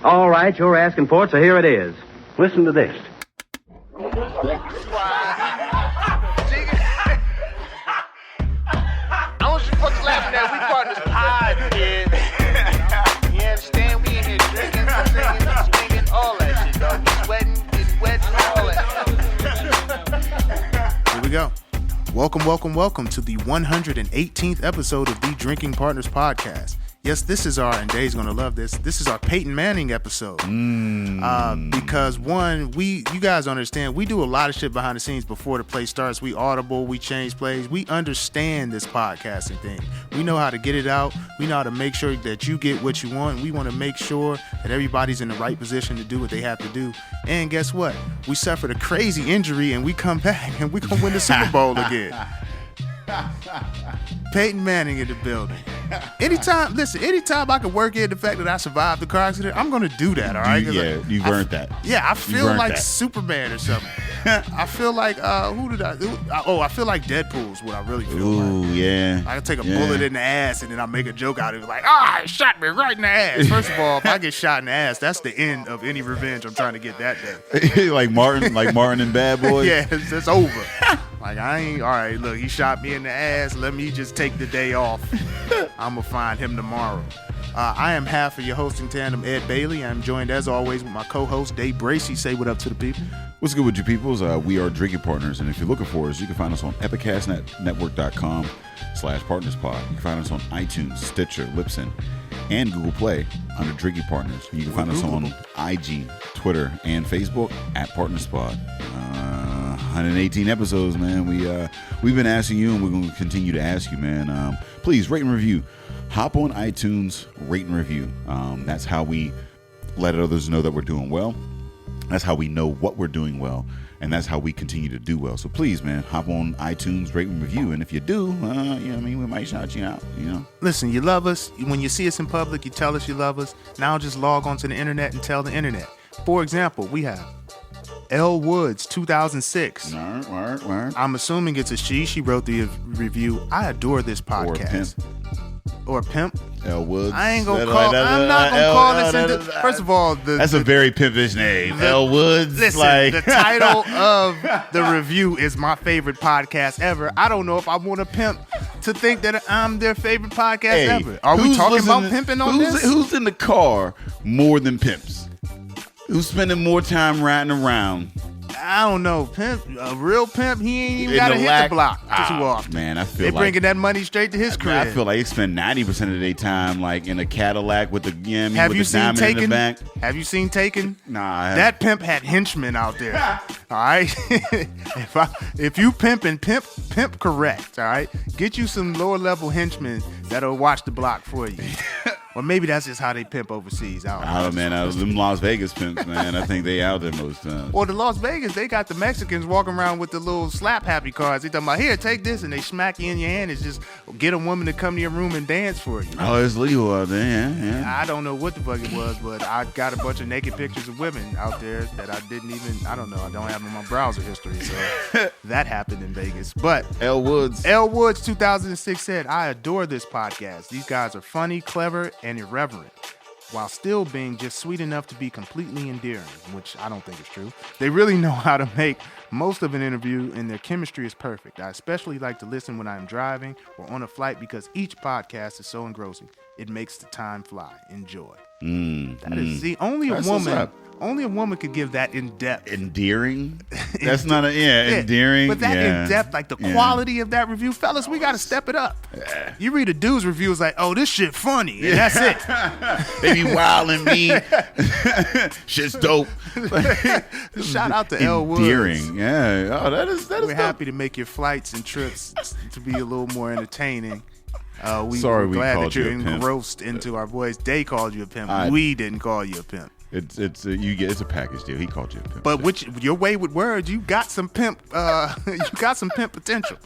All right, you're asking for it, so here it is. Listen to this. I want you fucking laughing at we partners pod, kid. You understand? We in here drinking, singing, swinging, all that shit, dog. We sweating, getting wet, all that shit. Here we go. Welcome to the 118th episode of the Drinking Partners Podcast. Yes, this is our, and Dave's gonna love this. This is our Peyton Manning episode. Because one, you guys understand, we do a lot of shit behind the scenes before the play starts. We audible, we change plays. We understand this podcasting thing. We know how to get it out. We know how to make sure that you get what you want. We want to make sure that everybody's in the right position to do what they have to do. And guess what? We suffered a crazy injury and we come back and we gonna win the Super Bowl again. Peyton Manning in the building. Anytime I can work in the fact that I survived the car accident, I'm going to do that, all right? Yeah, you've earned that. Yeah, I feel like that. Superman or something. I feel like, I feel like Deadpool is what I really feel like. Ooh, yeah. I can take a bullet in the ass and then I make a joke out of it like, it shot me right in the ass. First of all, if I get shot in the ass, that's the end of any revenge I'm trying to get that day. like Martin and Bad Boys? Yeah, it's over. Like, all right, look, he shot me in the ass. Let me just take the day off. I'm going to find him tomorrow. I am half of your hosting tandem, Ed Bailey. I'm joined, as always, with my co-host, Dave Bracey. Say what up to the people. What's good with you peoples? We are Drinking Partners, and if you're looking for us, you can find us on epicastnetwork.com/partnerspod. You can find us on iTunes, Stitcher, Libsyn, and Google Play under Drinking Partners. You can find us on IG, Twitter, and Facebook at PartnersPod. 118 episodes, man. We've been asking you, and we're going to continue to ask you, man. Please rate and review. Hop on iTunes, rate and review. That's how we let others know that we're doing well. That's how we know what we're doing well, and that's how we continue to do well. So please, man, hop on iTunes, rate and review. And if you do, we might shout you out. Listen, you love us. When you see us in public, you tell us you love us. Now just log onto the internet and tell the internet. For example, we have L. Woods, 2006. Word. I'm assuming it's a she. She wrote the review. I adore this podcast. Or pimp. L. Woods. I'm not gonna call this. First of all, that's a very pimpish name. L. Woods. Listen, the title of the review is my favorite podcast ever. I don't know if I want a pimp to think that I'm their favorite podcast ever. Are we talking about pimping on this? Who's in the car more than pimps? Who's spending more time riding around? I don't know. A real pimp, he ain't even got to hit the block too often. Man, I feel they bringing that money straight to his crib. I feel like they spend 90% of their time like in a Cadillac with the diamond in the back. Have you seen Taken? Nah. That pimp had henchmen out there. All right? If you pimping, pimp correct. All right? Get you some lower level henchmen that'll watch the block for you. Or maybe that's just how they pimp overseas. I don't know. Man, them Las Vegas pimps, man. I think they out there most times. Or the Las Vegas, they got the Mexicans walking around with the little slap happy cards. They talking about, here, take this, and they smack you in your hand. It's just get a woman to come to your room and dance for you. Oh, it's legal out there, yeah. I don't know what the fuck it was, but I got a bunch of naked pictures of women out there that I don't have in my browser history. So that happened in Vegas. But L. Woods 2006 said, I adore this podcast. These guys are funny, clever, and irreverent, while still being just sweet enough to be completely endearing, which I don't think is true. They really know how to make most of an interview, and their chemistry is perfect. I especially like to listen when I'm driving or on a flight because each podcast is so engrossing. It makes the time fly. Enjoy. That is only a woman. Only a woman could give that in depth. Endearing? That's not endearing. But that in depth, like the quality of that review, fellas, we got to step it up. Yeah. You read a dude's review, it's like, oh, this shit funny, and that's it. They be wilding me. Shit's dope. Shout out to L. Woods. Endearing, yeah. Oh, that is. We're happy to make your flights and trips to be a little more entertaining. We're glad that you're engrossed into our voice. They called you a pimp. We didn't call you a pimp. It's a package deal. He called you a pimp. But your way with words, you got some pimp. You got some pimp potential.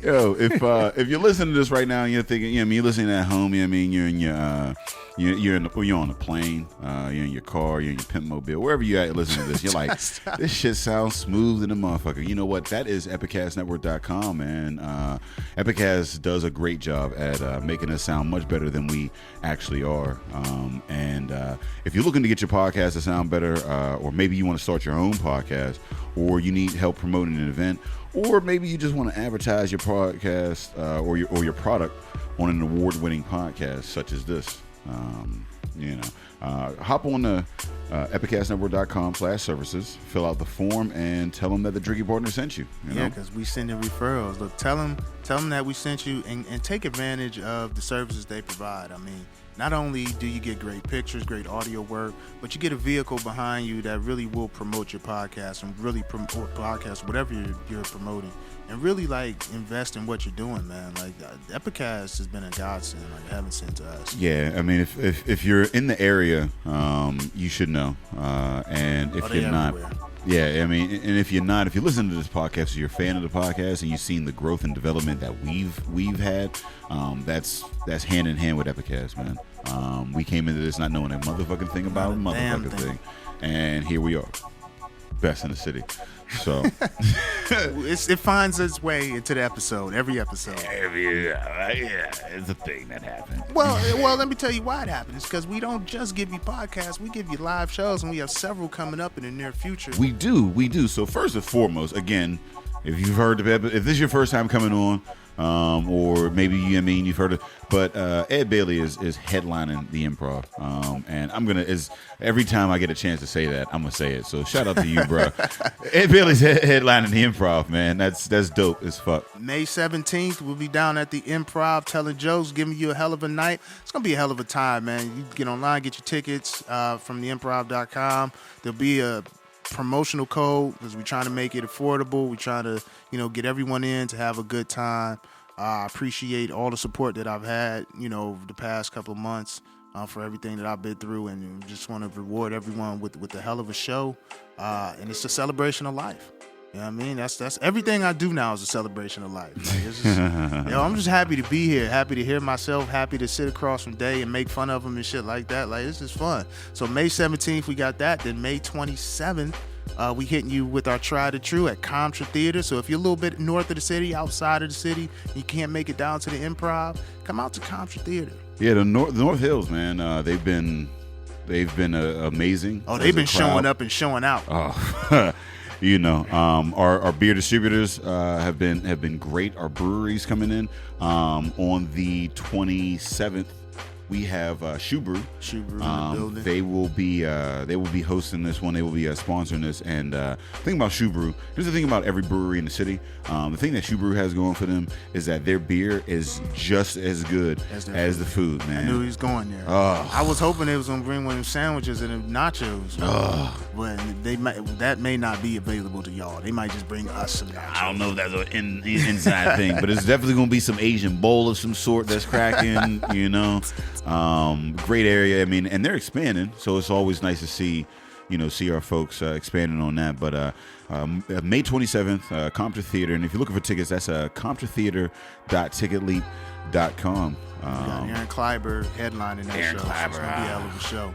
Yo, if you're listening to this right now and you're thinking, you're listening at home, you're in your you're on a plane, you're in your car, you're in your pimp mobile, wherever you at listening to this, you're like, this shit sounds smooth in a motherfucker. You know what? That is epicastnetwork.com, man. Epicast does a great job at making us sound much better than we actually are. And if you're looking to get your podcast to sound better, or maybe you want to start your own podcast, or you need help promoting an event, or maybe you just want to advertise your podcast or your product on an award-winning podcast such as this, hop on to epicastnetwork.com/services, fill out the form, and tell them that the Drinking Partner sent you. Yeah, because we send in referrals. Look, tell them that we sent you, and take advantage of the services they provide. I mean, not only do you get great pictures, great audio work, but you get a vehicle behind you that really will promote your podcast and really promote podcast, whatever you're promoting, and really like invest in what you're doing, man. Like Epicast has been a godsend, like heaven sent to us. Yeah, I mean, if you're in the area, you should know, and if you're not. Everywhere. Yeah, I mean, and if you're not, if you listen to this podcast, or you're a fan of the podcast, and you've seen the growth and development that we've had, that's hand in hand with Epicast, man. We came into this not knowing a motherfucking thing about a motherfucking thing, and here we are, best in the city. So it finds its way into the episode, every episode. It's a thing that happened. Well, let me tell you why it happened. It's because we don't just give you podcasts, we give you live shows, and we have several coming up in the near future. We do. So first and foremost, again, if you've heard if this is your first time coming on, or maybe you've heard it, but Ed Bailey is headlining the Improv, and I'm gonna every time I get a chance to say that, I'm gonna say it. So shout out to you, bro. Ed Bailey's headlining the Improv, man. That's dope as fuck. May 17th, we'll be down at the Improv telling jokes, giving you a hell of a night. It's gonna be a hell of a time, man. You get online, get your tickets from theimprov.com. There'll be a promotional code because we're trying to make it affordable. We're trying to, get everyone in to have a good time. I appreciate all the support that I've had, over the past couple of months for everything that I've been through, and just want to reward everyone with a hell of a show. And it's a celebration of life. You know what I mean? That's everything I do now is a celebration of life. Like, it's just, I'm just happy to be here, happy to hear myself, happy to sit across from Day and make fun of him and shit like that. Like, it's just fun. So May 17th, we got that. Then May 27th, we hitting you with our Tried and True at Comtra Theater. So if you're a little bit north of the city, outside of the city, you can't make it down to the Improv, come out to Comtra Theater. Yeah, the North Hills, man. They've been amazing. Oh, they've been showing up and showing out. Oh. Our beer distributors have been great. Our breweries coming in. On the 27th, we have Schubert in the building. They will be hosting this one. They will be sponsoring this. And the thing about Schubert, here's the thing about every brewery in the city. The thing that Schubert has going for them is that their beer is just as good as the food, man. I knew he was going there. I was hoping they was gonna bring one of them sandwiches and them nachos, but that may not be available to y'all. They might just bring us some nachos. I don't know if that's an inside thing, but it's definitely gonna be some Asian bowl of some sort that's cracking. Great area. I mean, and they're expanding, so it's always nice to see our folks expanding on that. But May 27th, Compton Theater, and if you're looking for tickets, that's comptontheater.ticketleap.com. Aaron Kleiber headlining that show. So it's gonna be a hell of a show.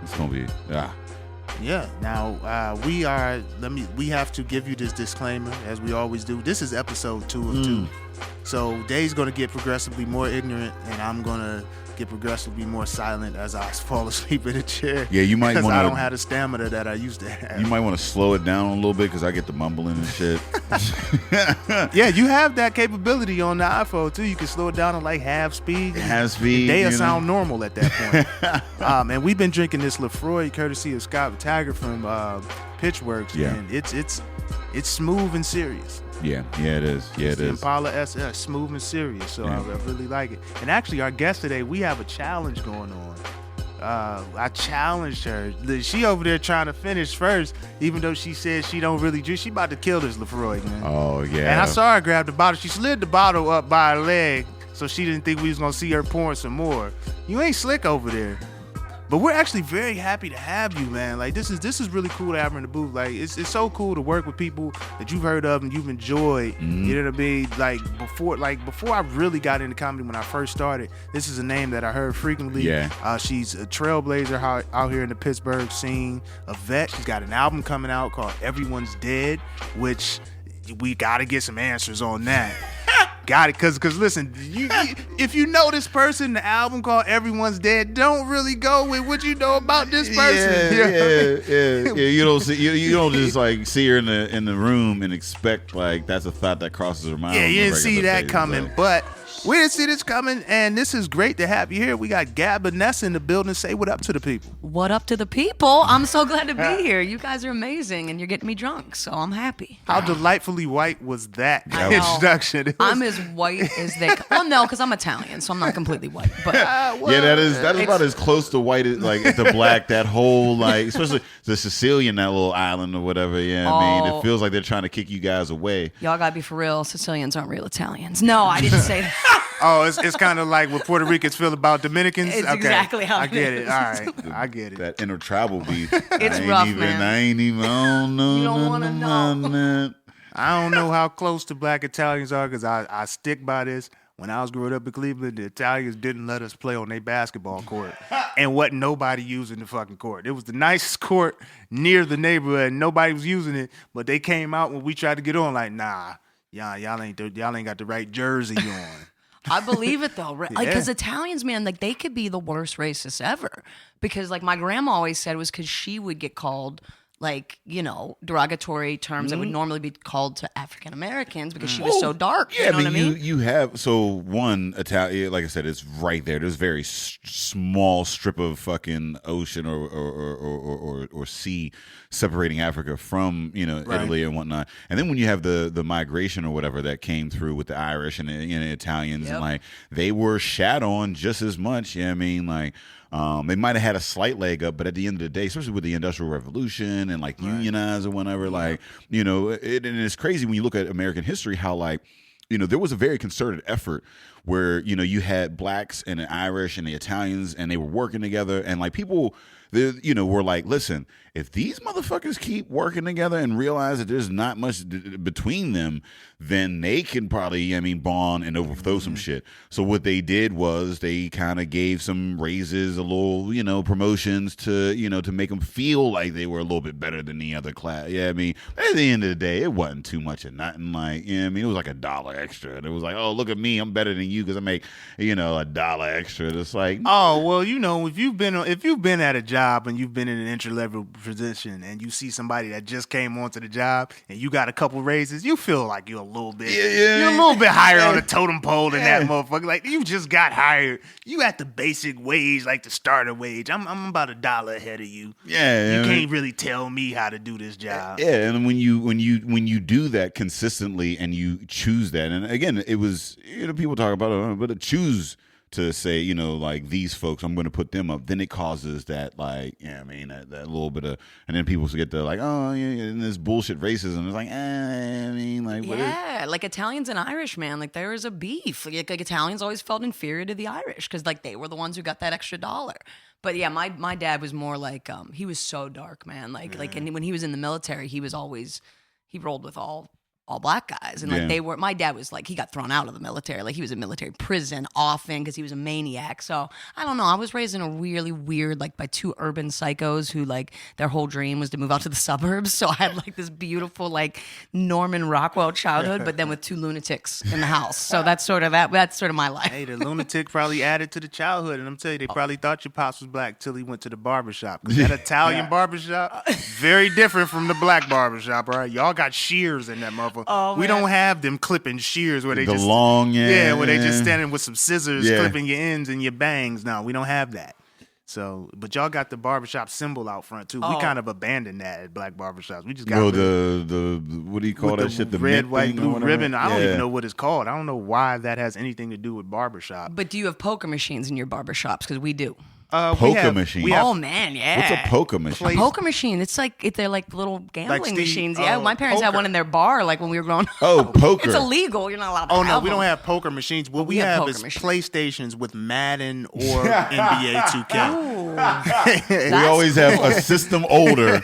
It's gonna be Yeah. Now we have to give you this disclaimer as we always do. This is episode 2 of 2. So Dave's gonna get progressively more ignorant, and I'm gonna get progressively more silent as I fall asleep in a chair. Yeah, you might want to. I don't have the stamina that I used to have. You might want to slow it down a little bit because I get the mumbling and shit. Yeah, you have that capability on the iPhone too. You can slow it down to like half speed. They'll sound normal at that point. And we've been drinking this Lefroy courtesy of Scott Taggart from Pitchworks. Yeah. And it's smooth and serious. Yeah, it is. Yeah, it is. Impala SS, smooth and serious. So I really like it. And actually, our guest today, we have a challenge going on. I challenged her. She over there trying to finish first, even though she said she don't really drink. She about to kill this Lefroy, man. Oh, yeah. And I saw her grab the bottle. She slid the bottle up by her leg, so she didn't think we was going to see her pouring some more. You ain't slick over there. But we're actually very happy to have you, man. Like, this is really cool to have her in the booth. Like, it's so cool to work with people that you've heard of and you've enjoyed. Mm-hmm. You know what I mean? Before I really got into comedy when I first started, this is a name that I heard frequently. Yeah. She's a trailblazer out here in the Pittsburgh scene, a vet. She's got an album coming out called Everyone's Dead, which we got to get some answers on that. Got it, cause listen, if you know this person, the album called "Everyone's Dead" don't really go with what you know about this person. Yeah. You don't see, you don't just like see her in the room and expect like that's a thought that crosses her mind. Yeah, you didn't see that basis. coming, Like, but we didn't see this coming, and this is great to have you here. We got Gab Bonesso in the building. Say what up to the people. What up to the people? I'm so glad to be here. You guys are amazing, and you're getting me drunk, so I'm happy. How delightfully white was that I know. introduction? I'm as white as they. Well, no, because I'm Italian, so I'm not completely white. But that is about as close to white as like to black. That whole like, especially the Sicilian, that little island or whatever. Yeah, I mean, it feels like they're trying to kick you guys away. Y'all gotta be for real. Sicilians aren't real Italians. No, I didn't say that. Oh, it's kind of like what Puerto Ricans feel about Dominicans. It's okay. exactly how I it get is. it. All right, I get it. That intertribal beef. It's I ain't rough, even, man. I ain't even. I don't know. You don't wanna know. I don't know how close to black Italians are because I stick by this. When I was growing up in Cleveland, the Italians didn't let us play on their basketball court. And wasn't nobody using the fucking court. It was the nicest court near the neighborhood, and nobody was using it. But they came out when we tried to get on, like, nah, y'all ain't got the right jersey on. I believe it though, right? Like, because Italians, man, like they could be the worst racists ever. Because like my grandma always said, it was because she would get called like, you know, derogatory terms that would normally be called to African Americans because she was so dark. Yeah, you know what I mean? you have one Italian, like I said, it's right there. There's a very small strip of fucking ocean or sea separating Africa from Italy and whatnot. And then when you have the migration or whatever that came through with the Irish and the Italians, and like they were shat on just as much. Yeah, I mean, like. They might have had a slight leg up, but at the end of the day, especially with the Industrial Revolution and like unionized or whatever, like, and it's crazy when you look at American history, how like, there was a very concerted effort where, you had blacks and the Irish and the Italians and they were working together and like people, were like, listen, if these motherfuckers keep working together and realize that there's not much between them, then they can probably, bond and overthrow some shit. So what they did was they kind of gave some raises, a little, promotions to, to make them feel like they were a little bit better than the other class. Yeah, at the end of the day, it wasn't too much of nothing. Like, it was like $1 extra. And it was like, oh, look at me, I'm better than you because I make, $1 extra. It's like, oh, well, if you've been at a job and you've been in an entry-level position and you see somebody that just came onto the job and you got a couple raises, you feel like you're a little bit higher on the totem pole than that motherfucker. Like, you just got hired. You at the basic wage, like the starter wage. I'm about $1 ahead of you. Yeah, you can't really tell me how to do this job. Yeah, and when you do that consistently and you choose that, and again, it was people talk about it, but choose to say, like these folks, I'm going to put them up. Then it causes that, like, that little bit of, and then people get to like, oh, yeah, and this bullshit racism. It's like, like Italians and Irish, man, like there is a beef. Like Italians always felt inferior to the Irish because like they were the ones who got that extra $1. But yeah, my dad was more like, he was so dark, man. Like, and when he was in the military, he rolled with all black guys. And like my dad was like, he got thrown out of the military. Like he was in military prison often because he was a maniac. So I don't know. I was raised in a really weird, like by two urban psychos who like their whole dream was to move out to the suburbs. So I had like this beautiful, like Norman Rockwell childhood, but then with two lunatics in the house. So that's sort of my life. Hey, the lunatic probably added to the childhood. And I'm telling you, they probably thought your pops was black till he went to the barbershop. Because that Italian barbershop, very different from the black barbershop, all right? Y'all got shears in that motherfucker. Oh, we don't have them clipping shears where they the long, where they just standing with some scissors clipping your ends and your bangs. No, we don't have that. So, but y'all got the barbershop symbol out front too. We kind of abandoned that at black barbershops. We just got the what do you call that shit? The red, white, blue ribbon. I don't Yeah. even know what it's called. I don't know why that has anything to do with barbershop. But do you have poker machines in your barbershops? Because we do. Poker machine. Oh man, yeah. What's a poker machine? A poker machine. It's like they're like little gambling machines. Yeah, my parents had poker. one in their bar, like when we were growing up. Oh, poker. It's illegal. You're not allowed to. Oh no, have we them. don't have poker machines. What we have poker is machines. PlayStations with Madden or NBA 2K. We always have a system older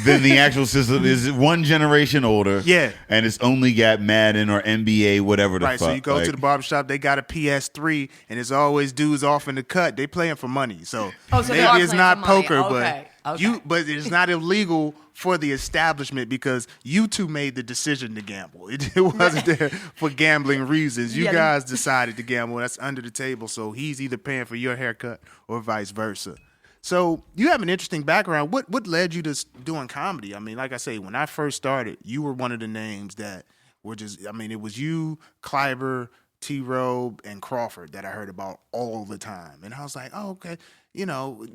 than the actual system. Is one generation older. Yeah. And it's only got Madden or NBA, whatever the Right, fuck. so you go to the barbershop, they got a PS3, and it's always dudes off in the cut. They playing for money. money. So, Oh, so they maybe are it's playing not for money. poker, Okay, okay. but it's not illegal for the establishment because you two made the decision to gamble. It wasn't there for gambling reasons. You guys decided to gamble. That's under the table. So he's either paying for your haircut or vice versa. So you have an interesting background. What led you to doing comedy? I mean, like I say, when I first started, you were one of the names that were just, I mean, it was you, Kleiber, T-Robe, and Crawford that I heard about all the time. And I was like, oh, okay. You know,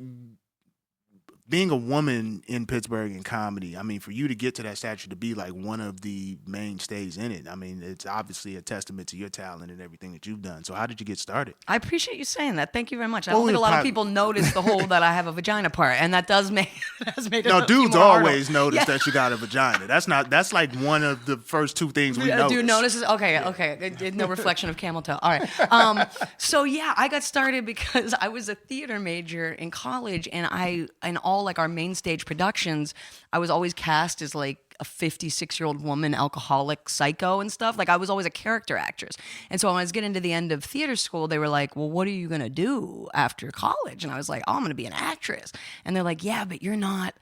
being a woman in Pittsburgh in comedy, I mean, for you to get to that stature, to be like one of the mainstays in it, I mean, it's obviously a testament to your talent and everything that you've done. So how did you get started? I appreciate you saying that. Thank you very much. I don't think a lot of people notice the whole that I have a vagina part, and that does make has made it. No, a few dudes more always hurdle. notice that you got a vagina. That's like one of the first two things we notice. Dude notices. Okay. No reflection of camel toe. All right. So yeah, I got started because I was a theater major in college, and in all like our main stage productions, I was always cast as like a 56-year-old woman, alcoholic, psycho and stuff. Like I was always a character actress. And so when I was getting to the end of theater school, they were like, well, what are you going to do after college? And I was like, oh, I'm going to be an actress. And they're like, yeah, but you're not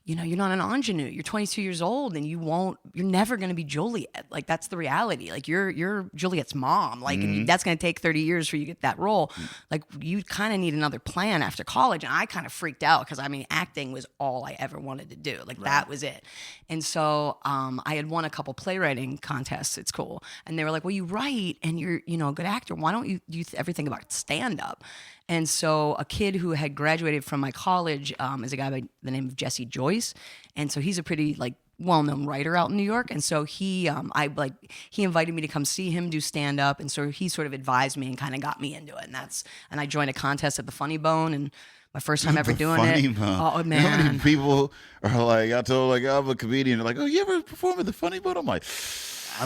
an ingenue. You're 22 years old and you're never going to be Juliet. Like that's the reality. Like you're Juliet's mom. Like and that's going to take 30 years for you to get that role. Like you kind of need another plan after college. And I kind of freaked out because I mean, acting was all I ever wanted to do. Like that was it. And so I had won a couple playwriting contests at school and they were like, well, you write and you're, a good actor. Why don't you do everything about stand up? And so a kid who had graduated from my college is a guy by the name of Jesse Joyce. And so he's a pretty like well-known writer out in New York. And so he invited me to come see him do stand-up. And so he sort of advised me and kind of got me into it. And I joined a contest at the Funny Bone and my first time ever doing it. Oh man. How many people are like, I told like I'm a comedian. They're like, oh, you ever perform at the Funny Bone? I'm like,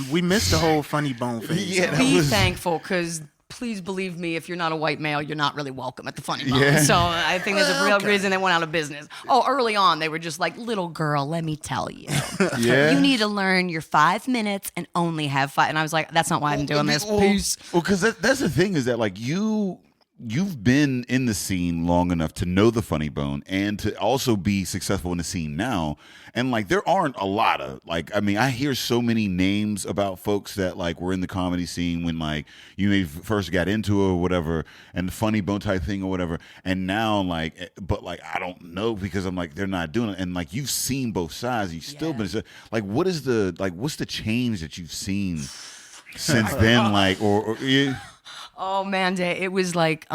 we missed the whole Funny Bone thing. Yeah, Be thankful because please believe me, if you're not a white male, you're not really welcome at the Funny Bone. Yeah. So I think there's a real reason they went out of business. Oh, early on, they were just like, little girl, let me tell you. Yeah. You need to learn your 5 minutes and only have 5. And I was like, that's not why I'm doing this. Peace. Well, because that's the thing is that like you've been in the scene long enough to know the Funny Bone and to also be successful in the scene now. And like there aren't a lot of like, I mean, I hear so many names about folks that like were in the comedy scene when like you maybe first got into it or whatever and the Funny Bone type thing or whatever. And now like, but like, I don't know because I'm like, they're not doing it. And like, you've seen both sides. You've still been like, what's the change that you've seen since then? Like, or Oh man, it was like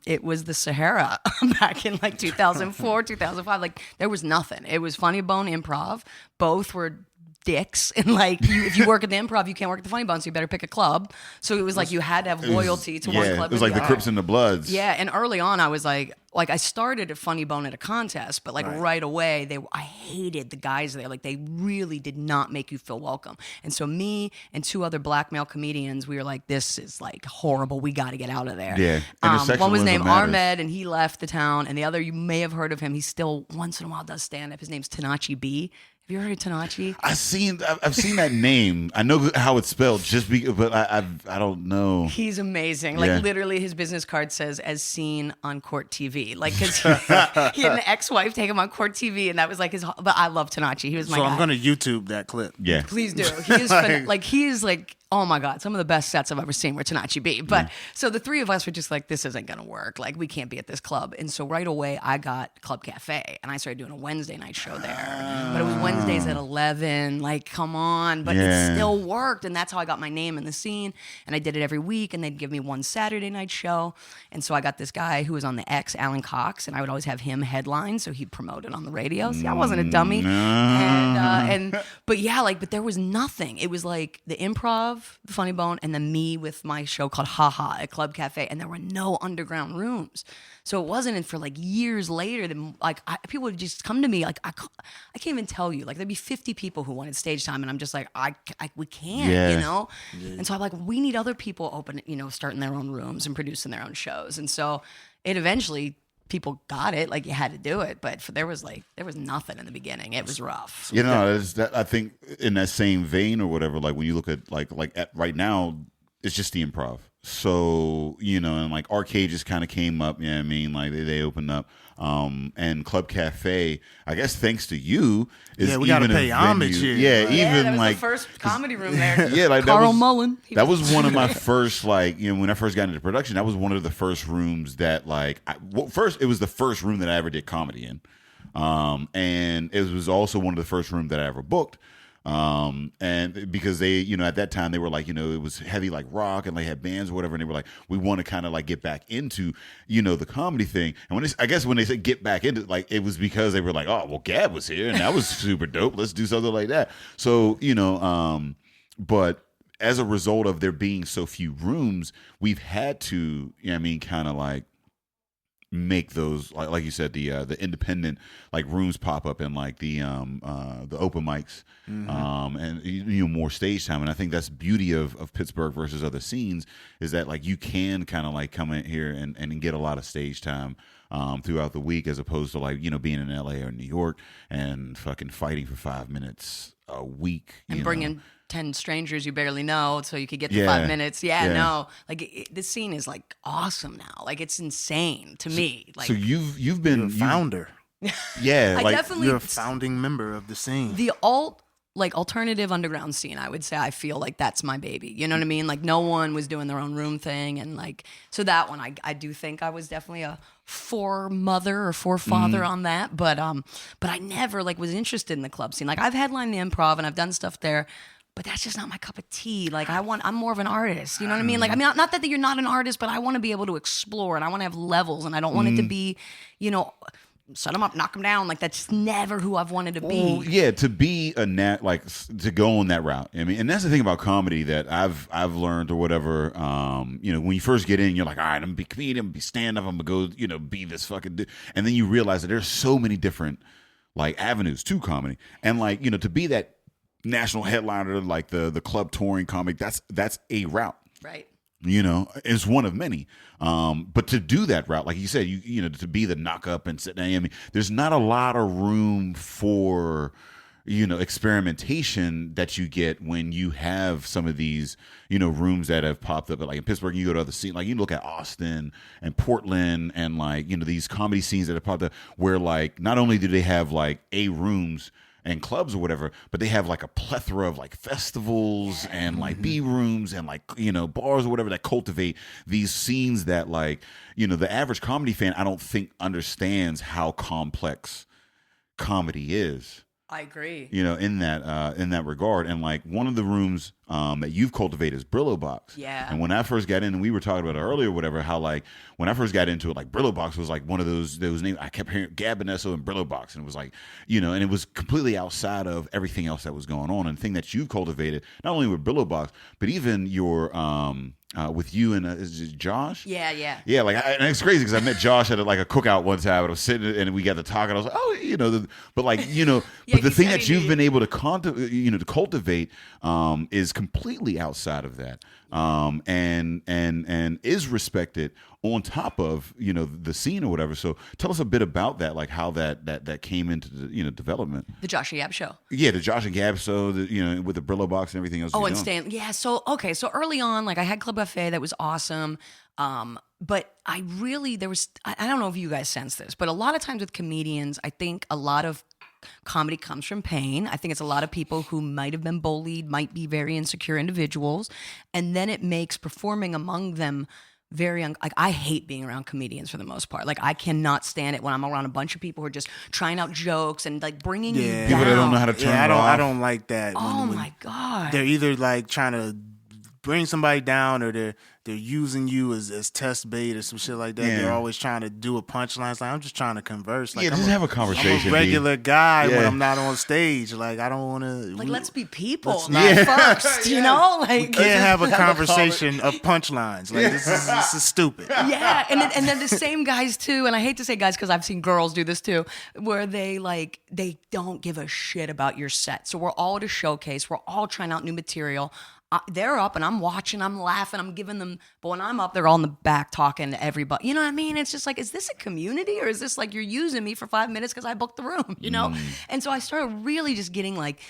it was the Sahara back in like 2004, 2005. Like there was nothing. It was Funny Bone, Improv. Both were dicks, and like if you work at the Improv, you can't work at the Funny Bone, so you better pick a club. So it was like you had to have loyalty to one club. It was like the Crips and the Bloods. Yeah, and early on, I was like I started at Funny Bone at a contest, but like right away, I hated the guys there. Like they really did not make you feel welcome. And so me and 2 other black male comedians, we were like, this is like horrible. We got to get out of there. Yeah, one was named matters. Ahmed, and he left the town. And the other, you may have heard of him. He still once in a while does stand up. His name's Tanachi B. Have you heard of Tanachi? I've seen that name. I know how it's spelled, but I don't know. He's amazing. Like literally, his business card says "as seen on Court TV." Like because he had an ex-wife take him on Court TV, and that was like his. But I love Tanachi. He was my guy. So I'm gonna YouTube that clip. Yeah, please do. He is like oh my God, some of the best sets I've ever seen were Tanachi B. But so the 3 of us were just like, this isn't gonna work. Like we can't be at this club. And so right away, I got Club Cafe, and I started doing a Wednesday night show there. But it was Wednesdays at 11. Like, come on. But it still worked. And that's how I got my name in the scene. And I did it every week. And they'd give me one Saturday night show. And so I got this guy who was on the X, Alan Cox. And I would always have him headline. So he'd promote it on the radio. See, I wasn't a dummy. But there was nothing. It was like the Improv, the Funny Bone, and then me with my show called Ha Ha at Club Cafe. And there were no underground rooms. So it wasn't until like years later that like people would just come to me like I can't even tell you, like there'd be 50 people who wanted stage time, and I'm just like we can't, you know. And so I'm like, we need other people starting their own rooms and producing their own shows. And so it eventually people got it, like you had to do it, but there was nothing in the beginning. It was rough. I think in that same vein or whatever, like when you look at like at right now, it's just the Improv. So, and like Arcade just kind of came up, you know what I mean? Like they opened up. And Club Cafe, I guess thanks to you, is we gotta even pay a venue. homage here. Yeah, Right. even that was like the first comedy room there. Yeah, like Carl Mullen. That was one of my first, like, when I first got into production, that was one of the first rooms that, like, first, it was the first room that I ever did comedy in. And it was also one of the first rooms that I ever booked. And because they, at that time they were like, it was heavy like rock and they had bands or whatever. And they were like, we want to kind of like get back into, the comedy thing. And I guess when they said get back into like, it was because they were like, oh, well, Gab was here and that was super dope. Let's do something like that. So, but as a result of there being so few rooms, we've had to, kind of like make those, like you said, the independent like rooms pop up and like the open mics, and more stage time. And I think that's the beauty of Pittsburgh versus other scenes, is that like you can kind of like come in here and get a lot of stage time throughout the week, as opposed to like being in LA or New York and fucking fighting for 5 minutes a week and bringing 10 strangers you barely know so you could get the Yeah. 5 minutes. Yeah. No, like this scene is like awesome now. Like it's insane to me. Like so you've You're been a founder. yeah, I like definitely You're a founding member of the scene. the alternative underground scene, I would say I feel like that's my baby. You know what I mean? Like no one was doing their own room thing, and like so that one I do think I was definitely a foremother or forefather on that. But I never like was interested in the club scene. Like I've headlined the Improv and I've done stuff there. But that's just not my cup of tea. Like I'm more of an artist. You know what I mean? Like not that you're not an artist, but I want to be able to explore and I want to have levels, and I don't want it to be, set them up, knock them down. Like that's never who I've wanted to be. Well, yeah, to be to go on that route. I mean, and that's the thing about comedy that I've learned or whatever. When you first get in, you're like, all right, I'm gonna be comedian, I'm gonna be stand up, I'm gonna go, be this fucking dude. And then you realize that there's so many different like avenues to comedy, and like to be that national headliner, like the club touring comic, that's a route, Right. It's one of many. But to do that route, like you said, to be the knock up and sit down, I mean, there's not a lot of room for experimentation that you get when you have some of these rooms that have popped up. But like in Pittsburgh, you go to other scenes, like you look at Austin and Portland and like these comedy scenes that have popped up, where like not only do they have like A rooms and clubs or whatever, but they have like a plethora of like festivals and like B rooms and like bars or whatever that cultivate these scenes that like the average comedy fan I don't think understands how complex comedy is. I agree. In that regard. And like one of the rooms that you've cultivated is Brillo Box. Yeah. And when I first got in, and we were talking about it earlier, whatever, how like when I first got into it, like Brillo Box was like one of those names. I kept hearing Gab, Bonesso, and Brillo Box, and it was like and it was completely outside of everything else that was going on. And the thing that you've cultivated, not only with Brillo Box, but even your with you and is it Josh? Yeah. Yeah, like and it's crazy because I met Josh at like a cookout one time, and I was sitting and we got to talk, and I was like, oh, but like but the thing that you've been able to to cultivate is completely outside of that, and is respected on top of the scene or whatever. So tell us a bit about that, like how that came into the development. The Josh and Gab show. Yeah, the Josh and Gab show, with the Brillo Box and everything else. Oh, and Stan. Yeah. So early on, like I had Club Buffet that was awesome. But I don't know if you guys sense this, but a lot of times with comedians, I think a lot of comedy comes from pain. I think it's a lot of people who might have been bullied, might be very insecure individuals. And then it makes performing among them very like I hate being around comedians for the most part. Like I cannot stand it when I'm around a bunch of people who are just trying out jokes and like bringing you down. People that don't know how to turn it off. I don't like that. Oh my God. They're either like trying to bring somebody down or they're using you as test bait or some shit like that. Yeah. They're always trying to do a punchline. It's like I'm just trying to converse. Like, Just have a conversation. I'm a regular guy when Yeah. I'm not on stage. Like I don't want to. Like let's be people Let's not first, you know? Like We can't have a conversation of punchlines. Like this is stupid. yeah, and then the same guys too, and I hate to say guys because I've seen girls do this too, where they don't give a shit about your set. So we're all at a showcase, we're all trying out new material. They're up and I'm watching, I'm laughing, I'm giving them, but when I'm up, they're all in the back talking to everybody. You know what I mean? It's just like, is this a community or is this like you're using me for 5 minutes because I booked the room, you know? And so I started really just getting like,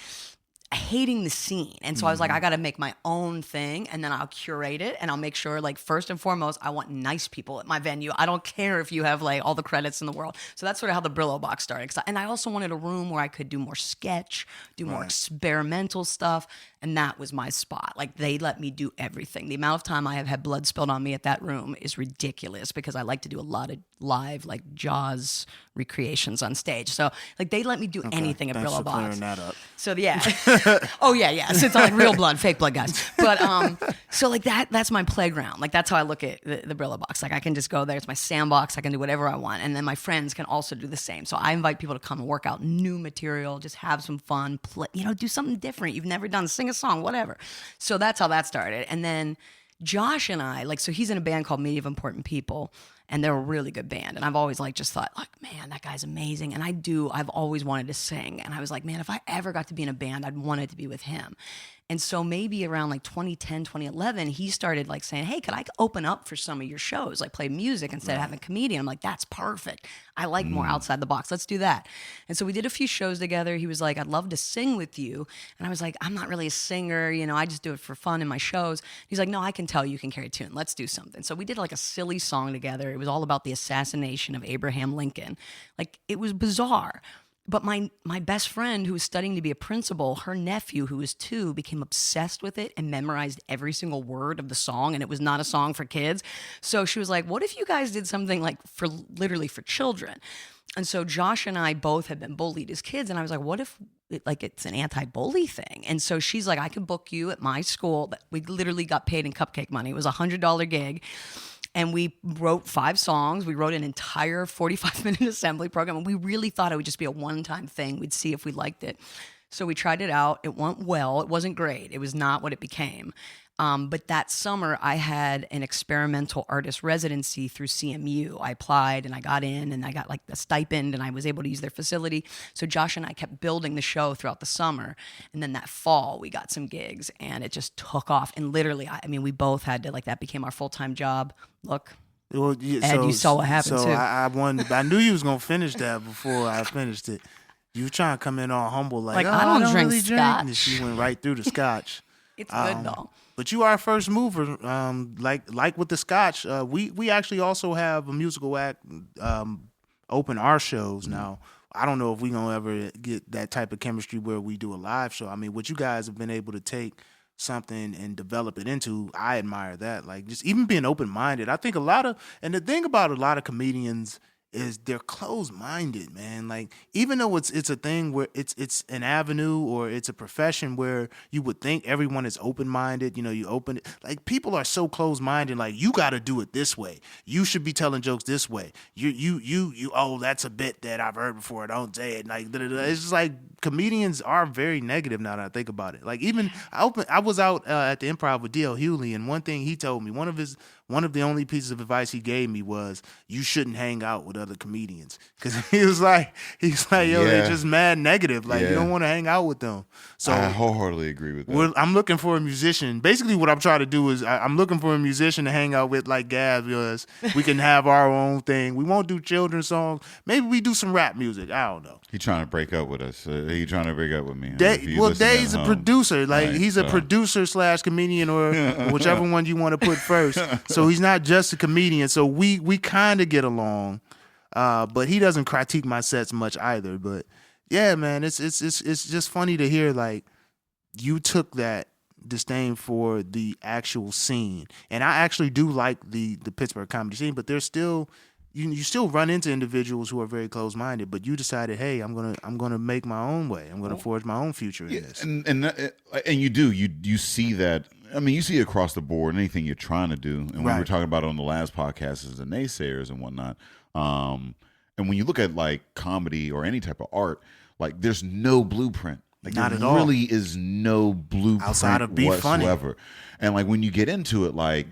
hating the scene. And so I was like, I got to make my own thing, and then I'll curate it, and I'll make sure, like, first and foremost, I want nice people at my venue. I don't care if you have like all the credits in the world. So that's sort of how the Brillo Box started. And I also wanted a room where I could do more sketch, do more experimental stuff. And that was my spot. Like, they let me do everything. The amount of time I have had blood spilled on me at that room is ridiculous, because I like to do a lot of live, like, Jaws recreations on stage. So, like, they let me do anything at Thanks Brillo for Box. clearing that up. So, yeah. Oh, yeah. So it's not like real blood, fake blood, guys. But, so, like, that's my playground. Like, that's how I look at the Brillo Box. Like, I can just go there. It's my sandbox. I can do whatever I want. And then my friends can also do the same. So I invite people to come and work out new material, just have some fun, play, do something different you've never done, sing a song, whatever. So that's how that started. And then Josh and I, like, so he's in a band called Media of Important People, and they're a really good band. And I've always, like, just thought, like, man, that guy's amazing. And I've always wanted to sing. And I was like, man, if I ever got to be in a band, I'd want it to be with him. And so maybe around like 2010, 2011, he started like saying, hey, could I open up for some of your shows? Like, play music instead of having a comedian. I'm like, that's perfect. I like more outside the box. Let's do that. And so we did a few shows together. He was like, I'd love to sing with you. And I was like, I'm not really a singer. I just do it for fun in my shows. He's like, no, I can tell you can carry a tune. Let's do something. So we did like a silly song together. It was all about the assassination of Abraham Lincoln. Like, it was bizarre. But my best friend, who was studying to be a principal, her nephew, who was 2, became obsessed with it and memorized every single word of the song, and it was not a song for kids. So she was like, what if you guys did something like literally for children? And so Josh and I both had been bullied as kids, and I was like, what if it's an anti-bully thing? And so she's like, I can book you at my school. We literally got paid in cupcake money. It was a $100 gig. And we wrote 5 songs. We wrote an entire 45-minute assembly program. And we really thought it would just be a one-time thing. We'd see if we liked it. So we tried it out. It went well. It wasn't great. It was not what it became. But that summer, I had an experimental artist residency through CMU. I applied and I got in, and I got like the stipend, and I was able to use their facility. So Josh and I kept building the show throughout the summer. And then that fall, we got some gigs, and it just took off. And literally, we both had to, like, that became our full-time job. Look. Well, yeah, Ed, you saw what happened, so too. I knew you was going to finish that before I finished it. You were trying to come in all humble, like, I don't drink really scotch. And she went right through the scotch. It's good, though. But you are a first mover. Like with the scotch, we actually also have a musical act open our shows now. I don't know if we're going to ever get that type of chemistry where we do a live show. I mean, what you guys have been able to take something and develop it into, I admire that. Like, just even being open-minded. I think and the thing about a lot of comedians is they're closed-minded, man. Like, even though it's a thing where it's an avenue or it's a profession where you would think everyone is open-minded, you open it. Like, people are so closed-minded, like, you got to do it this way. You should be telling jokes this way. You oh, that's a bit that I've heard before. Don't say it. Like, it's just like comedians are very negative now that I think about it. Like, even I was out at the Improv with D.L. Hewley, and one thing he told me, one of the only pieces of advice he gave me was, you shouldn't hang out with other comedians. Because he was like, yo, they're just mad negative. Like, you don't want to hang out with them. So I wholeheartedly agree with that. I'm looking for a musician. Basically, what I'm trying to do is I'm looking for a musician to hang out with, like Gab was. We can have our own thing. We won't do children's songs. Maybe we do some rap music. I don't know. He trying to break up with us. He trying to break up with me. Dave's a producer. Like, he's a producer / comedian, or whichever one you want to put first. So he's not just a comedian. So we kind of get along. But he doesn't critique my sets much either. But yeah, man, it's just funny to hear, like, you took that disdain for the actual scene. And I actually do like the Pittsburgh comedy scene, but there's still you still run into individuals who are very closed-minded, but you decided, hey, I'm gonna make my own way. I'm gonna forge my own future in this. And you see that. I mean, you see it across the board. Anything you're trying to do, and we were talking about it on the last podcast, is the naysayers and whatnot. And when you look at, like, comedy or any type of art, like, there's no blueprint. Like, not there at all. Really is no blueprint outside of be whatsoever. Funny. And, like, when you get into it, like,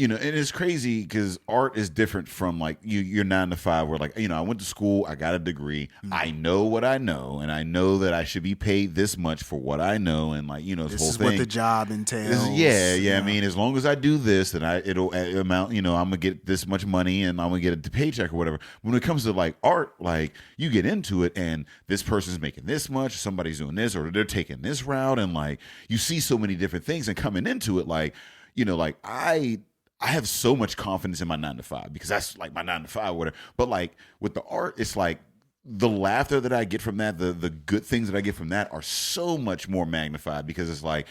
you know, and it's crazy because art is different from like your 9 to 5 where like, you know, I went to school, I got a degree, I know what I know, and I know that I should be paid this much for what I know, and like, you know, this whole is thing. what the job entails. Yeah. I mean, as long as I do this, then it'll amount, you know, I'm gonna get this much money and I'm gonna get a paycheck or whatever. When it comes to like art, like you get into it and this person's making this much, somebody's doing this, or they're taking this route, and like you see so many different things, and coming into it, like, you know, like I have so much confidence in my 9 to 5 because that's like my 9 to 5, whatever. But like with the art, it's like the laughter that I get from that, the good things that I get from that are so much more magnified because it's like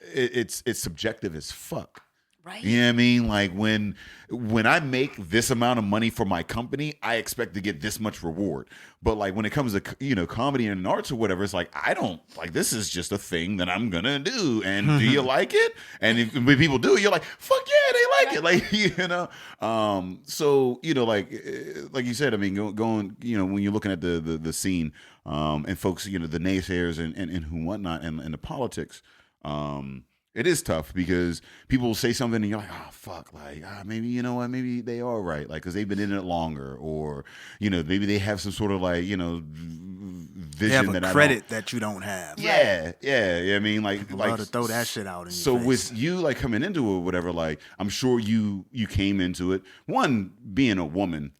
it's subjective as fuck. Right. You know what I mean? Like when I make this amount of money for my company, I expect to get this much reward. But like when it comes to, you know, comedy and arts or whatever, it's like I don't like, this is just a thing that I'm gonna do. And do you like it? And when people do, you're like, fuck yeah, they like it. Like, you know. So, you know, like you said, I mean, going, you know, when you're looking at the scene, and folks, you know, the naysayers and who whatnot, and the politics, it is tough because people will say something and you're like, oh, fuck, like, maybe, you know what, maybe they are right, like, because they've been in it longer, or, you know, maybe they have some sort of, like, you know, vision that credit that you don't have. Yeah. I mean, like, people love to throw that shit out in your face. So with you, like, coming into it or whatever, like, I'm sure you came into it, one, being a woman,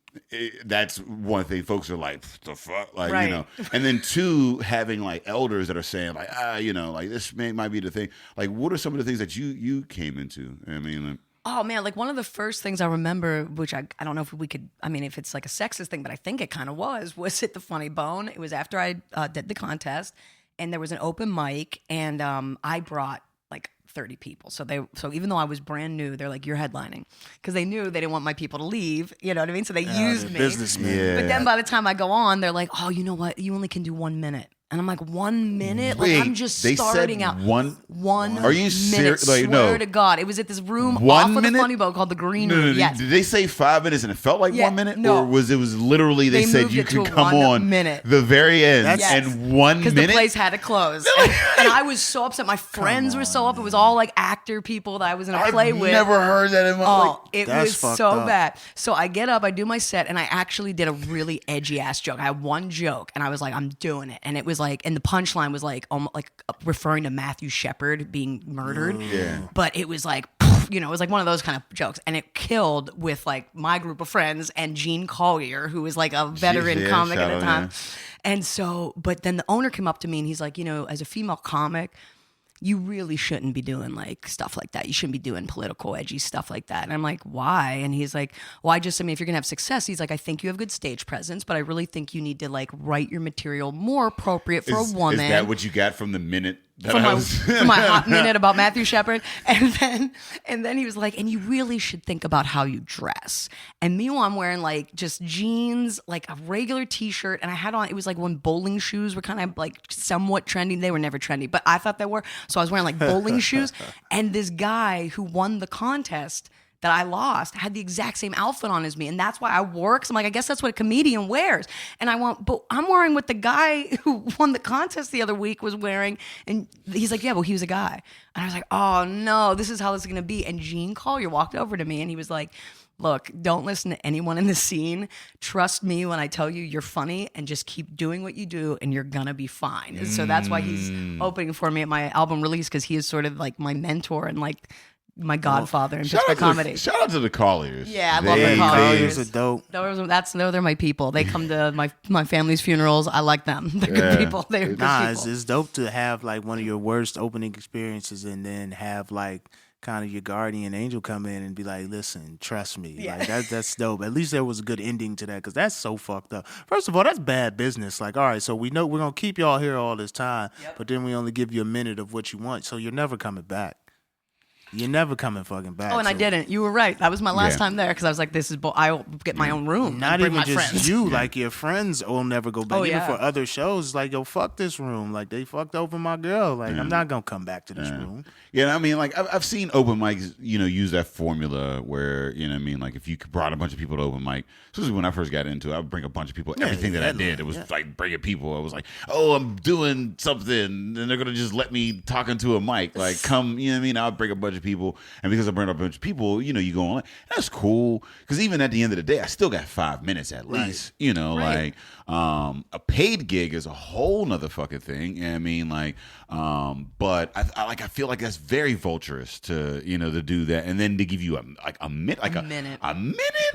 that's one thing folks are like, the fuck, like, you know, and then 2, having like elders that are saying like, you know, like this might be the thing. Like, what are some of the things that you came into? I mean, like, oh man, like one of the first things I remember, which I don't know if we could, I mean, if it's like a sexist thing, but I think it kind of was at the Funny Bone. It was after I did the contest, and there was an open mic, and I brought like 30 people. So even though I was brand new, they're like, you're headlining, because they knew they didn't want my people to leave. You know what I mean? So they used me. Businessmen. Yeah. But then by the time I go on, they're like, oh, you know what? You only can do 1 minute. And I'm like, 1 minute? Wait, like, I'm just they starting said out. one. Are you minute? serious? Like, swear no. to God, it was at this room 1 off of the minute? Funny Bone called the Green No, Room. Yes. Did they say 5 minutes and it felt like 1 minute? No. Or it was literally they said moved you it to could a come 1 on minute. the very end Yes. and 1 minute? Because the place had to close. And I was so upset. My friends were so up. It was all like actor people that I was in a play with. I've never heard that in my life. It That's was fucked so up. bad. So I get up, I do my set, and I actually did a really edgy ass joke. I had one joke, and I was like, I'm doing it. And it was like, and the punchline was like, almost like referring to Matthew Shepard being murdered. Yeah. But it was like, you know, it was like one of those kind of jokes. And it killed with like my group of friends and Gene Collier, who was like a veteran Yeah, comic at shout the out, time. yeah. And so, but then the owner came up to me and he's like, you know, as a female comic, you really shouldn't be doing like stuff like that. You shouldn't be doing political, edgy stuff like that. And I'm like, why? And he's like, well, I mean, if you're gonna have success, he's like, I think you have good stage presence, but I really think you need to like write your material more appropriate for a woman. Is that what you got from the minute that from I my, was... from my hot minute about Matthew Shepard. And then he was like, and you really should think about how you dress. And meanwhile, I'm wearing like just jeans, like a regular t-shirt. And I had on, it was like when bowling shoes were kind of like somewhat trendy. They were never trendy, but I thought they were. So I was wearing like bowling shoes. And this guy who won the contest that I lost had the exact same outfit on as me. And that's why I wore it. Cause I'm like, I guess that's what a comedian wears. And I went, but I'm wearing what the guy who won the contest the other week was wearing. And he's like, yeah, well, he was a guy. And I was like, oh no, this is how this is going to be. And Gene Collier walked over to me and he was like, look, don't listen to anyone in the scene. Trust me when I tell you you're funny, and just keep doing what you do and you're gonna be fine. And so that's why he's opening for me at my album release, because he is sort of like my mentor and like my godfather in Pittsburgh comedy. Shout out to the Colliers. Yeah, I love the Colliers. Colliers are dope. They're my people. They come to my family's funerals. I like them. They're good people. They're good people. It's dope to have like one of your worst opening experiences and then have like kind of your guardian angel come in and be like, listen, trust me. Yeah. Like that's dope. At least there was a good ending to that, because that's so fucked up. First of all, that's bad business. Like, all right, so we know we're going to keep y'all here all this time, but then we only give you a minute of what you want, so you're never coming back. You're never coming fucking back. Oh, and I didn't. You were right. That was my last time there, because I was like, "This is I'll get my own room. Not bring even my just friends." you. Like your friends will never go back. Oh, even yeah. for other shows, it's like, yo, fuck this room. Like they fucked over my girl. Like I'm not gonna come back to this room. Yeah, I mean, like I've seen open mics, you know, use that formula where, you know what I mean, like if you brought a bunch of people to open mic, especially when I first got into it, I would bring a bunch of people. Everything that I did, it was like bringing people. I was like, oh, I'm doing something, and they're gonna just let me talk into a mic. Like, come, you know what I mean? I'll bring a bunch bunch of people, and because I burned up a bunch of people, you know, you go on. That's cool because even at the end of the day, I still got 5 minutes at least. You know, like a paid gig is a whole nother fucking thing. You know what I mean, like, but I feel like that's very vulturous to to do that, and then to give you a minute.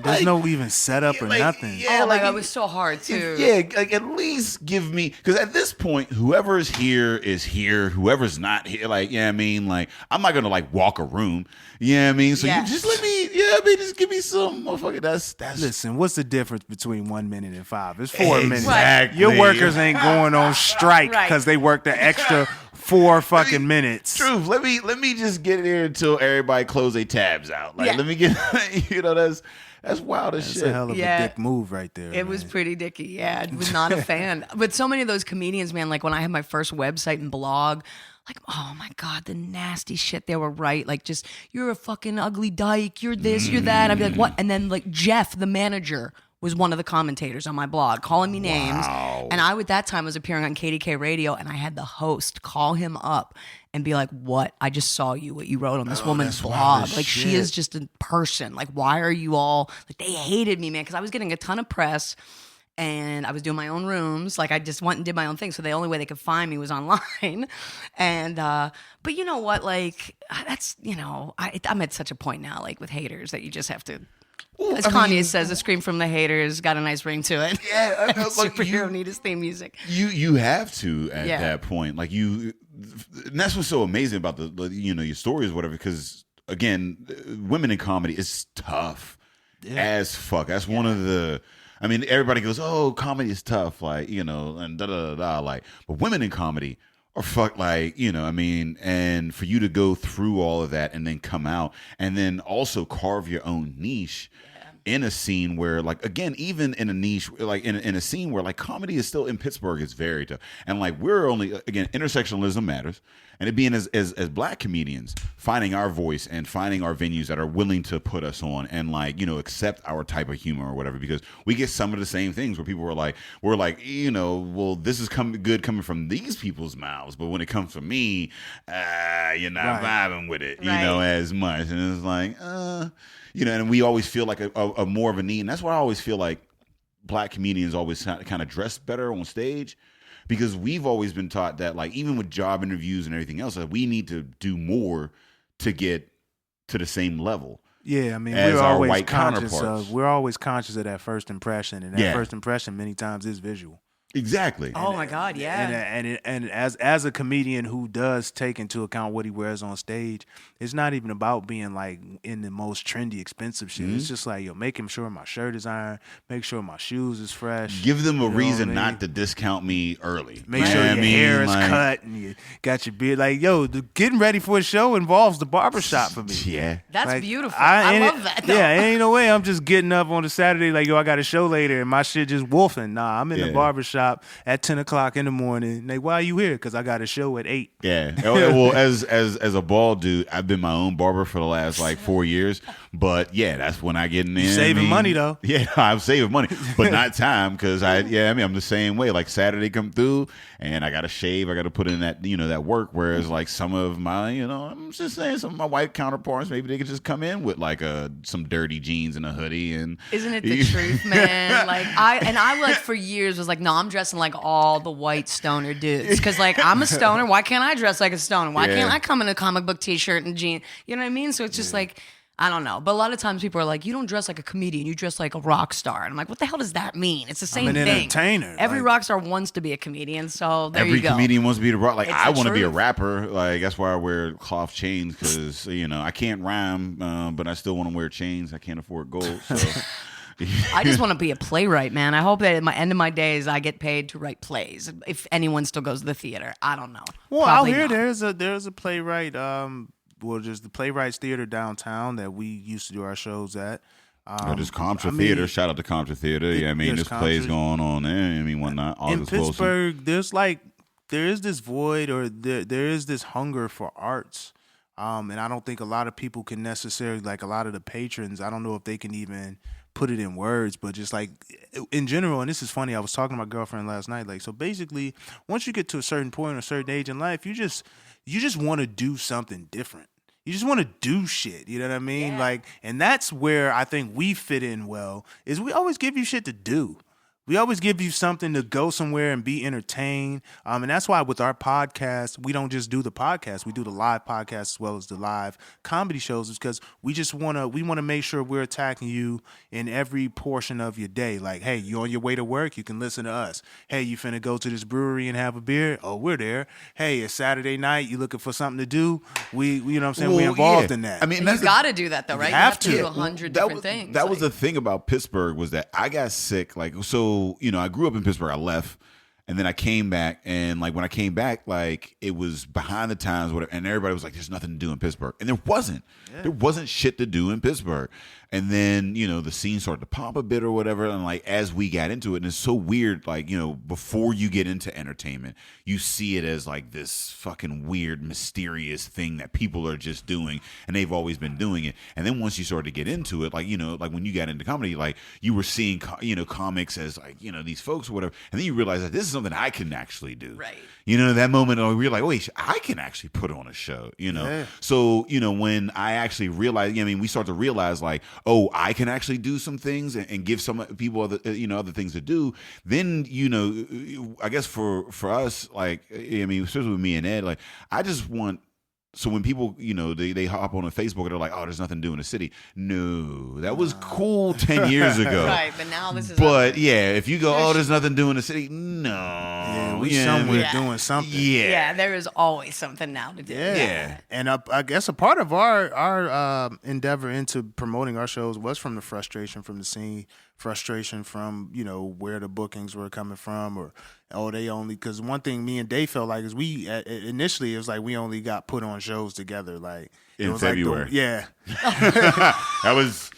There's no even setup or nothing. Yeah, oh my God, it was so hard too. Yeah, like at least give me, because at this point, whoever's here is here. Whoever's not here, like, yeah, I mean, like, I'm not gonna like walk a room. Yeah, I mean, so you just let me. Yeah, I mean, just give me some motherfucker. That's. Listen, what's the difference between 1 minute and 5? It's 4 minutes. Exactly. Your workers ain't going on strike because they worked the extra 4 fucking minutes. Truth. Let me just get here until everybody close their tabs out. Like, let me get. That's wild as shit. That's a hell of a dick move right there. It was pretty dicky. Yeah, I was not a fan. But so many of those comedians, man, like when I had my first website and blog, like, oh my God, the nasty shit they were right. Like, just, you're a fucking ugly dyke. You're this, you're that. I'd be like, what? And then like Jeff, the manager, was one of the commentators on my blog, calling me names. And I, at that time, was appearing on KDK Radio, and I had the host call him up and be like, what? I just saw what you wrote on this woman's blog. Like, she is just a person. Like, why are you all, like, they hated me, man, because I was getting a ton of press, and I was doing my own rooms. Like, I just went and did my own thing, so the only way they could find me was online. And, but you know what, like, that's, I'm at such a point now, like, with haters, that you just have to, as Kanye says, a scream from the haters got a nice ring to it. Yeah, like superhero need his theme music. You have to at that point, like and that's what's so amazing about the your stories, or whatever. Because again, women in comedy is tough as fuck. That's one of the. I mean, everybody goes, "Oh, comedy is tough," like and da da da. Like, but women in comedy are fuck, like I mean, and for you to go through all of that and then come out and then also carve your own niche. In a scene where, like, again, even in a niche, like in a scene where, like, comedy is still in Pittsburgh, it's very tough. And, like, we're only, again, intersectionalism matters. And it being as black comedians, finding our voice and finding our venues that are willing to put us on and, like, accept our type of humor or whatever, because we get some of the same things where people are like, well, this is good coming from these people's mouths, but when it comes from me, you're not vibing with it, as much. And it's like, and we always feel like a more of a need. And that's why I always feel like black comedians always kind of dress better on stage, because we've always been taught that, like, even with job interviews and everything else, that we need to do more to get to the same level. Yeah, I mean, as we're our always white conscious counterparts. we're always conscious of that first impression, and that first impression many times is visual. Exactly. Oh my God, yeah. And as a comedian who does take into account what he wears on stage, it's not even about being like in the most trendy, expensive shit. It's just like, making sure my shirt is ironed, make sure my shoes is fresh. Give them a reason not to discount me early. Make sure your hair is cut and you got your beard. Like, getting ready for a show involves the barbershop for me. Yeah. That's beautiful. I love that. Though. Yeah, ain't no way I'm just getting up on a Saturday like, I got a show later and my shit just wolfing. Nah, I'm in the barbershop at 10 o'clock in the morning. Like, why are you here? Because I got a show at 8. Yeah. Well, as a bald dude, I've been my own barber for the last like 4 years. But yeah, that's when I get in there. Saving money though. Yeah, I'm saving money, but not time, because I'm the same way. Like, Saturday come through and I got to shave. I got to put in that that work. Whereas like some of my I'm just saying, some of my white counterparts, maybe they could just come in with like some dirty jeans and a hoodie. And isn't it the truth, man? Like I like for years was like, no, I'm dressing like all the white stoner dudes, because like I'm a stoner. Why can't I dress like a stoner? Why can't I come in a comic book T-shirt and jeans? You know what I mean? So it's just like, I don't know. But a lot of times people are like, you don't dress like a comedian, you dress like a rock star. And I'm like, what the hell does that mean? It's the same thing. I'm an entertainer. Every rock star wants to be a comedian, so there you go. Every comedian wants to be the rock. Like, It's I the want to be a truth. rapper. Like, that's why I wear cloth chains, because I can't rhyme, but I still want to wear chains. I can't afford gold, so. I just want to be a playwright, man. I hope that at the end of my days, I get paid to write plays. If anyone still goes to the theater, I don't know. Well, Probably out here not. there's a playwright. Just the Playwrights Theater downtown that we used to do our shows at. There's Contra Theater. Shout out to Contra Theater. Yeah, I mean, there's plays going on there. I mean, whatnot. In Pittsburgh, there is this void, or there is this hunger for arts. And I don't think a lot of people can necessarily, like a lot of the patrons, I don't know if they can even put it in words, but just like in general, and this is funny, I was talking to my girlfriend last night, like, so basically, once you get to a certain point or a certain age in life, you just want to do something different. You just want to do shit. You know what I mean? Like, and that's where I think we fit in well. Is we always give you shit to do. We always give you something to go somewhere and be entertained. And that's why with our podcast, we don't just do the podcast. We do the live podcast as well as the live comedy shows, is because we want to make sure we're attacking you in every portion of your day. Like, hey, you on your way to work, you can listen to us. Hey, you finna go to this brewery and have a beer? Oh, we're there. Hey, it's Saturday night, you looking for something to do? We you know what I'm saying? We're involved in that. I mean, You got to do that though, right? You have to do 100 different things. That was the thing about Pittsburgh, was that I got sick. Like, so, I grew up in Pittsburgh. I left, and then I came back, and like when I came back, like it was behind the times, whatever, and everybody was like, "There's nothing to do in Pittsburgh," and there wasn't. There wasn't shit to do in Pittsburgh. And then, the scene started to pop a bit or whatever. And like, as we got into it, and it's so weird, like, before you get into entertainment, you see it as like this fucking weird, mysterious thing that people are just doing, and they've always been doing it. And then once you started to get into it, like, like when you got into comedy, like you were seeing, comics as like, these folks or whatever. And then you realize that this is something I can actually do. Right. That moment where you're like, wait, I can actually put on a show, Yeah. So, when I actually realized, we start to realize like, oh, I can actually do some things and give some people other, other things to do. Then, I guess for us, like, especially with me and Ed, like, I just want. So when people, they hop on a Facebook and they're like, oh, there's nothing to do in the city. No, that was cool 10 years ago. Right, but now this is. But yeah, if you go, oh, there's nothing to do in the city. No. Yeah, we somewhere doing something. Yeah, there is always something now to do. Yeah. And I guess a part of our endeavor into promoting our shows was from the frustration from the scene, frustration from, where the bookings were coming from, or, they only, because one thing me and Dave felt like is initially it was like we only got put on shows together. Like, it in was February. That was.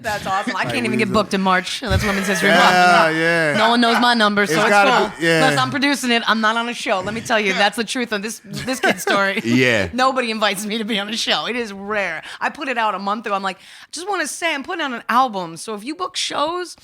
That's awesome. I can't even get booked in March. That's Women's History Month. Yeah. No one knows my number, so it's cool. Yeah. Plus, I'm producing it. I'm not on a show. Let me tell you, that's the truth of this kid's story. Yeah. Nobody invites me to be on a show. It is rare. I put it out a month ago. I'm like, I just want to say I'm putting out an album. So if you book shows,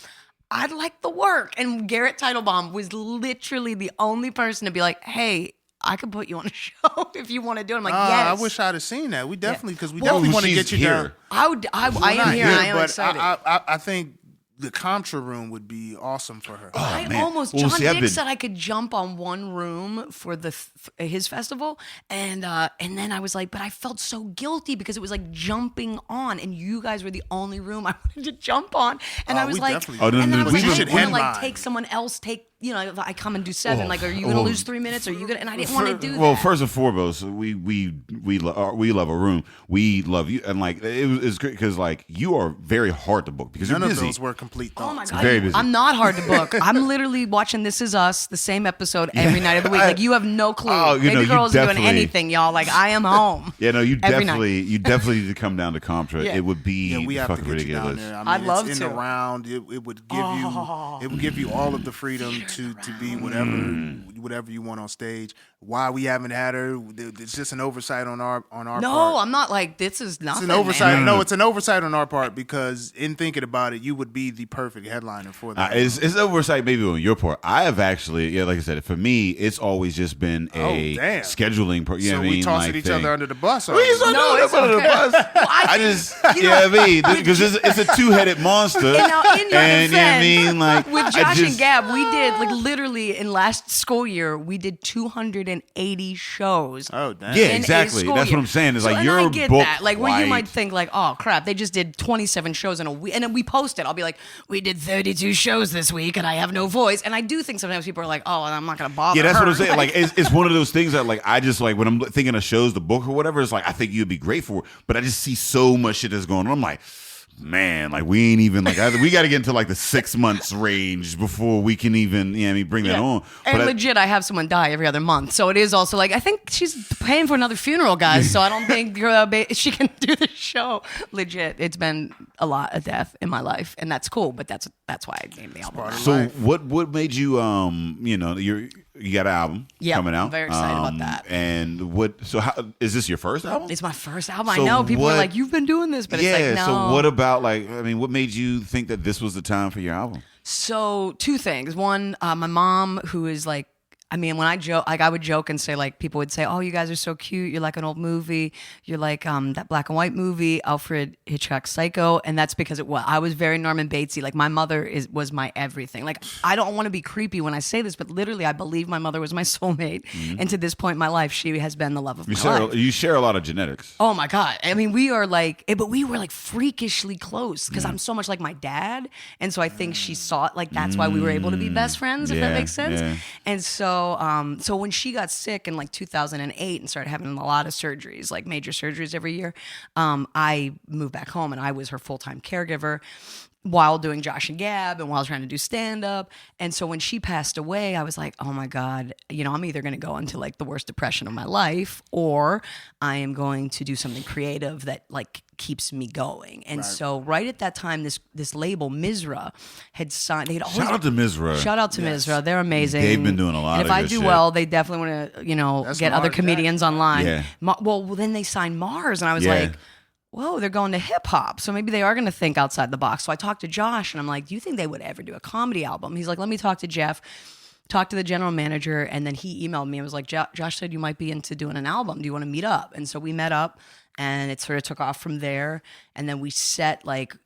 I'd like the work. And Garrett Teitelbaum was literally the only person to be like, hey, I could put you on a show if you want to do it. I'm like, yes. I wish I'd have seen that. We definitely, because we definitely want to get you here. down. I am here. I am but excited. I think the Contra room would be awesome for her. I man. almost Well, John see, I've Dick been- said I could jump on one room for his festival, and then I was like, but I felt so guilty because it was like jumping on, and you guys were the only room I wanted to jump on, and I was we like, definitely- and then I was we like, I should didn't want to like headline. take someone else if I come and do 7, like, are you gonna lose 3 minutes? Are you gonna? And I didn't want to do that. Well, first and foremost, we love a room. We love you, and like it's great because like you are very hard to book because None you're of busy. those were complete thoughts. Oh my god, Very busy. I'm not hard to book. I'm literally watching This Is Us, the same episode every night of the week. Like, you have no clue. Oh, you know, Baby you girls are doing definitely- anything, y'all. Like, I am home. Yeah, no, you Every night. definitely need to come down to Contra. Yeah. It would be Yeah, we have to fucking get you down ridiculous. there. I mean, I'd love it's to. in the round. It would give you all of the freedom to be whatever you want on stage. Why we haven't had her? It's just an oversight on our part. No, I'm not like, this is nothing. It's an oversight. man. No, it's an oversight on our part because in thinking about it, you would be the perfect headliner for that. It's oversight maybe on your part. I have actually, like I said, for me, it's always just been a damn. scheduling. You know So what I we mean? tossing like each thing. other under the bus. What are you talking No, about it's under the okay. bus? Well, I just, because it's a two-headed monster. And now, in your and you know what I defense, mean? Like, with I Josh just- and Gab, we did, like, literally in last school year, we did 280 shows. Oh, damn. Yeah, in a exactly. school That's year. what I'm saying. It's So, like and you're I get booked that. Like, where you white. might think like, oh crap, they just did 27 shows in a week, and then we post it. I'll be like, we did 32 shows this week, and I have no voice. And I do think sometimes people are like, oh, I'm not gonna bother. Yeah, that's her. what I'm saying. Like, it's one of those things that, like, I just, like, when I'm thinking of shows to book or whatever, it's like, I think you'd be great for it. But I just see so much shit that's going on. I'm like, man, like, we ain't even, like, we got to get into, like, the 6 months range before we can even, bring that on. And But legit, I have someone die every other month, so it is also like, I think she's paying for another funeral, guys. So I don't think she can do the show. Legit, it's been a lot of death in my life, and that's cool. But that's why I named the album. so what made you, you got an album Yeah, coming out? I'm very excited about that. And how is this your first album? It's my first album. So I know people are what- like, you've been doing this, but yeah. it's like, no. So what about, like, what made you think that this was the time for your album? So 2 things. One, my mom, who is like, I mean, when I joke, like I would joke and say, like, people would say, "Oh, you guys are so cute. You're like an old movie. You're like that black and white movie, Alfred Hitchcock's Psycho." And that's because I was very Norman Batesy. Like my mother was my everything. Like I don't want to be creepy when I say this, but literally, I believe my mother was my soulmate. And to this point in my life, she has been the love of my life. You share a lot of genetics. Oh my God. I mean, we are like, but we were like freakishly close because I'm so much like my dad. And so I think she saw it. Like that's why we were able to be best friends, if that makes sense. Yeah. And so, so when she got sick in like 2008 and started having a lot of surgeries, like major surgeries every year, I moved back home and I was her full-time caregiver while doing Josh and Gab and while trying to do stand-up. And so when she passed away, I was like, oh my God, I'm either going to go into like the worst depression of my life or I am going to do something creative that like keeps me going. And so right at that time, this label, Mizra, had signed. Shout out to Mizra. Shout out to Mizra. They're amazing. They've been doing a lot and of if I good do shit. well, they definitely want to, get other comedians online. Yeah. Well, then they signed Mars and I was like, whoa, they're going to hip hop. So maybe they are going to think outside the box. So I talked to Josh and I'm like, do you think they would ever do a comedy album? He's like, let me talk to Jeff, talk to the general manager. And then he emailed me and was like, Josh said you might be into doing an album. Do you want to meet up? And so we met up and it sort of took off from there. And then we set like,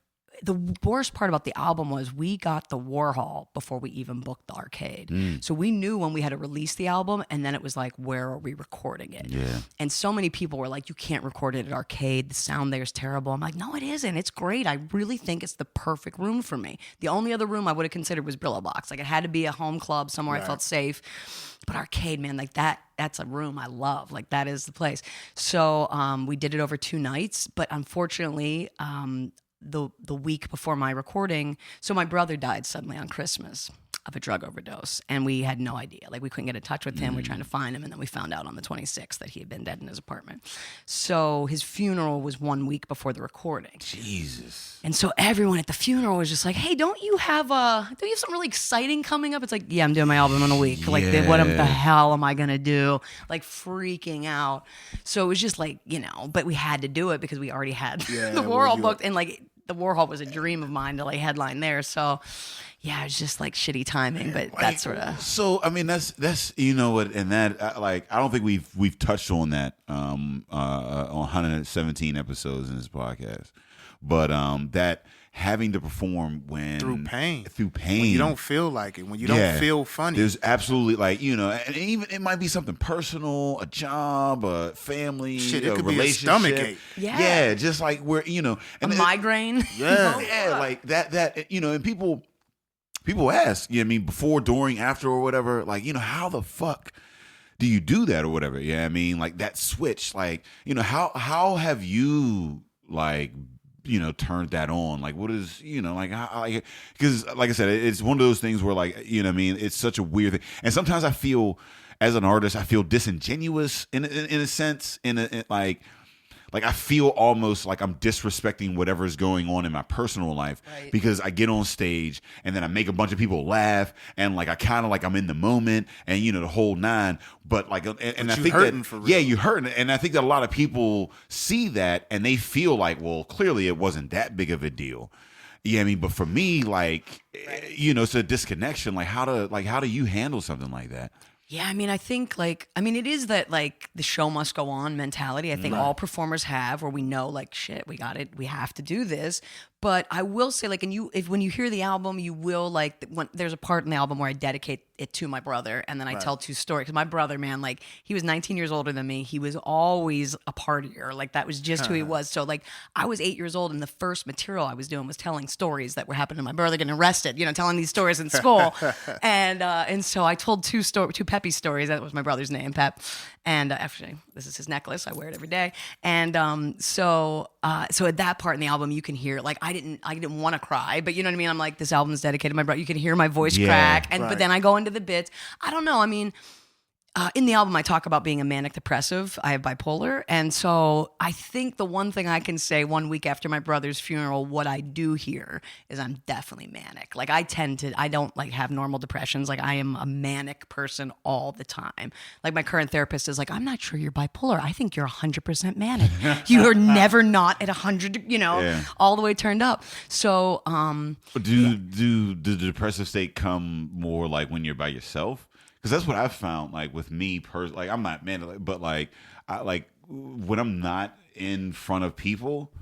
the worst part about the album was we got the Warhol before we even booked the arcade. So we knew when we had to release the album, and then it was like, where are we recording it? Yeah. And so many people were like, you can't record it at arcade. The sound there is terrible. I'm like, no, it isn't. It's great. I really think it's the perfect room for me. The only other room I would have considered was Brillo Box. Like it had to be a home club somewhere I felt safe. But arcade, man, like that's a room I love. Like that is the place. So we did it over 2 nights, but unfortunately, the week before my recording, so my brother died suddenly on Christmas of a drug overdose, and we had no idea. Like we couldn't get in touch with him. We were trying to find him, and then we found out on the 26th that he had been dead in his apartment. So his funeral was 1 week before the recording. Jesus. And so everyone at the funeral was just like, "Hey, don't you have something really exciting coming up?" It's like, "Yeah, I'm doing my album in a week. Like, what the hell am I gonna do?" Like freaking out. So it was just like, but we had to do it because we already had the Warhol booked, and like the Warhol was a dream of mine to like headline there. So yeah, it was just like shitty timing, but that's sort of. So I mean, that's what, and that like I don't think we've touched on that on 117 episodes in this podcast, but that having to perform through pain, when you don't feel like it, when you don't feel funny. There's absolutely like and even it might be something personal, a job, a family, shit. It could relationship. be a stomachache. Yeah, just like where a migraine. Yeah, like that and people ask, before, during, after, or whatever, like, how the fuck do you do that or whatever? Yeah, I mean, like that switch, like, how have you like, turned that on? Like, what is, like, because like I said, it's one of those things where like, it's such a weird thing. And sometimes I feel as an artist, I feel disingenuous in a sense, like I feel almost like I'm disrespecting whatever's going on in my personal life because I get on stage and then I make a bunch of people laugh and like I kind of like I'm in the moment and the whole nine. But like and I think that for real. You're hurting, and I think that a lot of people see that and they feel like, well, clearly it wasn't that big of a deal. Yeah, I mean, but for me, like it's a disconnection. Like how do you handle something like that? Yeah, I mean, I think it is that like the show must go on mentality. I think all performers have, where we know like shit, we got it, we have to do this. But I will say, like, when you hear the album, you will like when there's a part in the album where I dedicate it to my brother, and then I tell 2 stories. Because my brother, man, like he was 19 years older than me. He was always a partier. Like that was just who he was. So like I was 8 years old, and the first material I was doing was telling stories that were happening to my brother getting arrested. Telling these stories in school, and so I told 2 Peppy stories. That was my brother's name, Pep. And actually, this is his necklace. I wear it every day. And so at that part in the album, you can hear like I didn't want to cry, but you know what I mean. I'm like, this album is dedicated to my brother. You can hear my voice crack, but then I go into the bits. I don't know. I mean, in the album, I talk about being a manic depressive. I have bipolar. And so I think the one thing I can say 1 week after my brother's funeral, what I do here is I'm definitely manic. Like I don't like have normal depressions. Like I am a manic person all the time. Like my current therapist is like, I'm not sure you're bipolar. I think you're 100% manic. You are never not at 100, all the way turned up. So, do the depressive state come more like when you're by yourself? Because that's what I've found. Like with me, like I'm not man, but like I like when I'm not in front of people.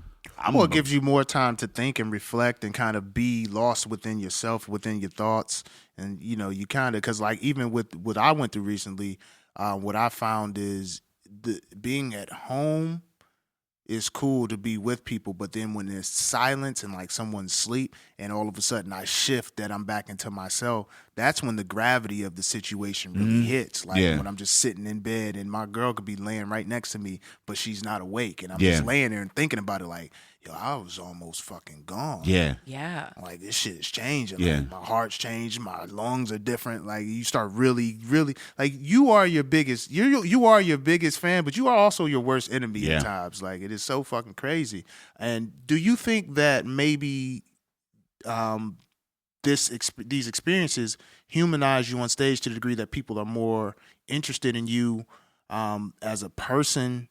It gives you more time to think and reflect and kind of be lost within yourself, within your thoughts. And, you kind of, because like even with what I went through recently, what I found is being at home is cool to be with people. But then when there's silence and like someone's asleep and all of a sudden I shift that I'm back into myself, that's when the gravity of the situation really hits. Like when I'm just sitting in bed and my girl could be laying right next to me, but she's not awake. And I'm just laying there and thinking about it like, yo, I was almost fucking gone. Yeah. Like this shit is changing. Yeah. Like, my heart's changed. My lungs are different. Like you start really, really like you are your biggest fan, but you are also your worst enemy at times. Like it is so fucking crazy. And do you think that maybe these experiences humanize you on stage to the degree that people are more interested in you as a person?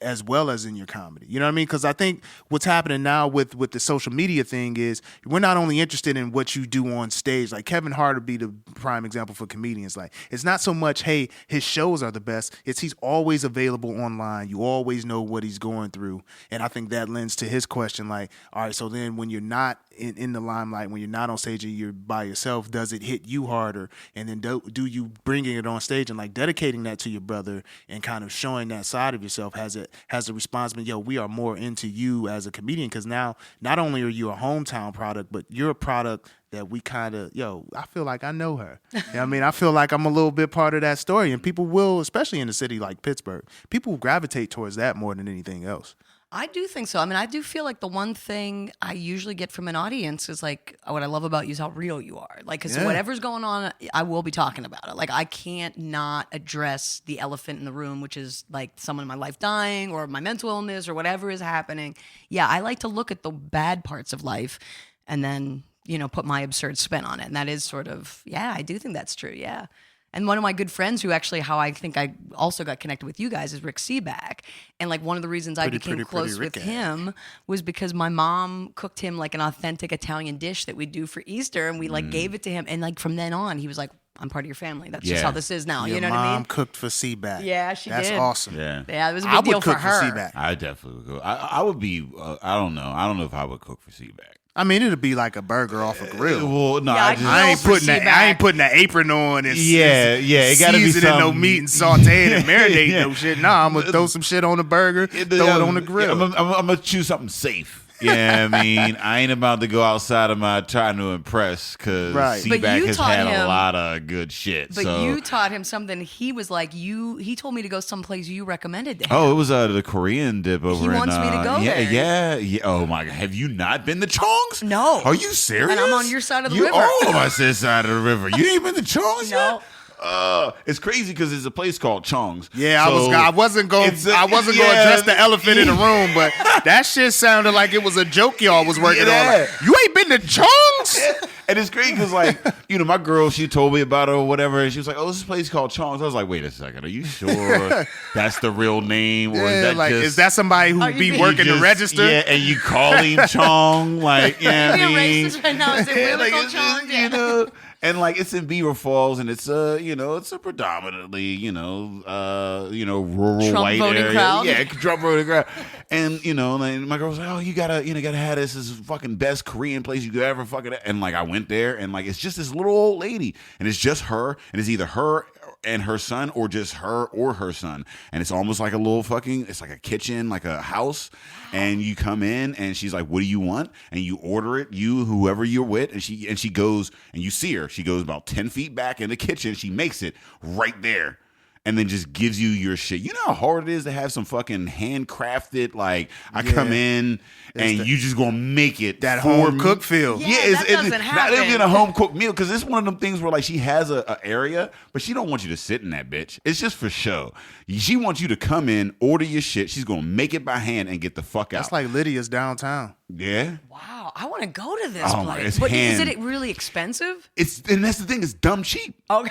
As well as in your comedy, you know what I mean? Because I think what's happening now with the social media thing is we're not only interested in what you do on stage. Like Kevin Hart would be the prime example for comedians. Like it's not so much, hey, his shows are the best. It's he's always available online. You always know what he's going through, and I think that lends to his question. Like, all right, so then when you're not in the limelight, when you're not on stage and you're by yourself, does it hit you harder? And then do you bringing it on stage and like dedicating that to your brother and kind of showing that side of yourself has the responsibility, we are more into you as a comedian because now not only are you a hometown product, but you're a product that we kind of, I feel like I know her. You know what I mean? I feel like I'm a little bit part of that story, and people will, especially in a city like Pittsburgh, people gravitate towards that more than anything else. I do think so. I mean, I do feel like the one thing I usually get from an audience is like, what I love about you is how real you are. Like, because whatever's going on, I will be talking about it. Like, I can't not address the elephant in the room, which is like someone in my life dying or my mental illness or whatever is happening. Yeah, I like to look at the bad parts of life and then, put my absurd spin on it. And that is sort of, I do think that's true. Yeah. And one of my good friends who actually how I think I also got connected with you guys is Rick Seaback. And like one of the reasons I became close with him was because my mom cooked him like an authentic Italian dish that we do for Easter. And we like gave it to him. And like from then on, he was like, I'm part of your family. That's just how this is now. Your you know what I mean? Mom cooked for Seaback. Yeah, she That's did. That's awesome. Yeah, it was a big deal for her. I would cook for Seaback. I definitely would go. I would be, I don't know. I don't know if I would cook for Seaback. I mean, it'd be like a burger off a grill. Well, no, I ain't putting the apron on and it gotta be seasoning no meat and sauteing and marinating no shit. Nah, I'm gonna throw some shit on the burger, throw it on the grill. I'm gonna choose something safe. Yeah, I mean, I ain't about to go outside of my trying to impress because Seaback has had a lot of good shit. But you taught him something. He was like, he told me to go someplace you recommended to him. Oh, it was the Korean dip over He wants me to go there. Yeah. Oh my God, have you not been to Chong's? No. Are you serious? And I'm on your side of the river. Oh, I said side of the river. You ain't been to Chong's No. yet? It's crazy because there's a place called Chong's. Yeah, I wasn't going to address the elephant in the room, but that shit sounded like it was a joke y'all was working on. Like, you ain't been to Chong's? And it's great because, like, my girl, she told me about it or whatever, and she was like, "Oh, this place called Chong's." I was like, "Wait a second, are you sure that's the real name, or is that somebody who be working the register?" Yeah, and you call him Chong, like, I mean, racist right now. Is it really called Chong? And like it's in Beaver Falls, and it's it's a predominantly rural Trump white voting area. crowd. Yeah, Trump voting crowd. And and my girl was like, "Oh, you gotta have this. This is fucking best Korean place you could ever fucking." And like I went there, and like it's just this little old lady, and it's just her, and it's either her and her son or just her or her son, and it's almost like a little it's like a kitchen, like a house. And you come in and she's like, "What do you want?" And you order it, whoever you're with, and she goes, and you see her, she goes about 10 feet back in the kitchen, she makes it right there. And then just gives you your shit. You know how hard it is to have some fucking handcrafted, like, I come in and you just gonna make it. That home cooked feel. Yeah, that doesn't happen. Not even a home cooked meal, because it's one of them things where, like, she has a area, but she don't want you to sit in that bitch. It's just for show. She wants you to come in, order your shit. She's gonna make it by hand and get the fuck out. That's like Lydia's downtown. Yeah. Wow, I want to go to this Oh, place. it's But hand. is it really expensive? And that's the thing, it's dumb cheap. Oh.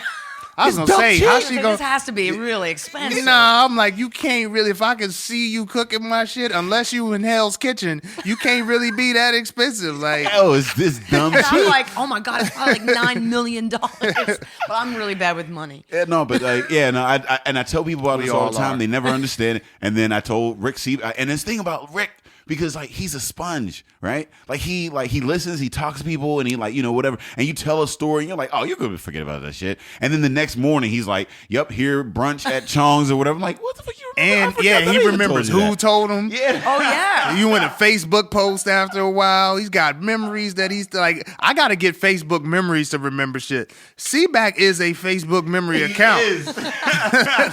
I was gonna say, how she This gonna? has to be really expensive. Nah, I'm like, you can't really. If I can see you cooking my shit, unless you in Hell's Kitchen, you can't really be that expensive. Like, Oh, is this dumb I'm shit? like, oh my God, it's probably like $9 million. But I'm really bad with money. Yeah, no, but like, yeah, no, I tell people about this all the time. are. They never understand it. And then I told Rick and this thing about Rick, because like he's a sponge, right? Like he listens, he talks to people, and he like, you know, whatever. And you tell a story, and you're like, oh, you're gonna forget about that shit. And then the next morning, he's like, yep, here brunch at Chong's or whatever. I'm like, what the fuck? You remember? and yeah, he remembers who told him. Yeah. Oh yeah. You went a Facebook post after a while. He's got memories that he's like. I gotta get Facebook memories to remember shit. Seaback is a Facebook memory account.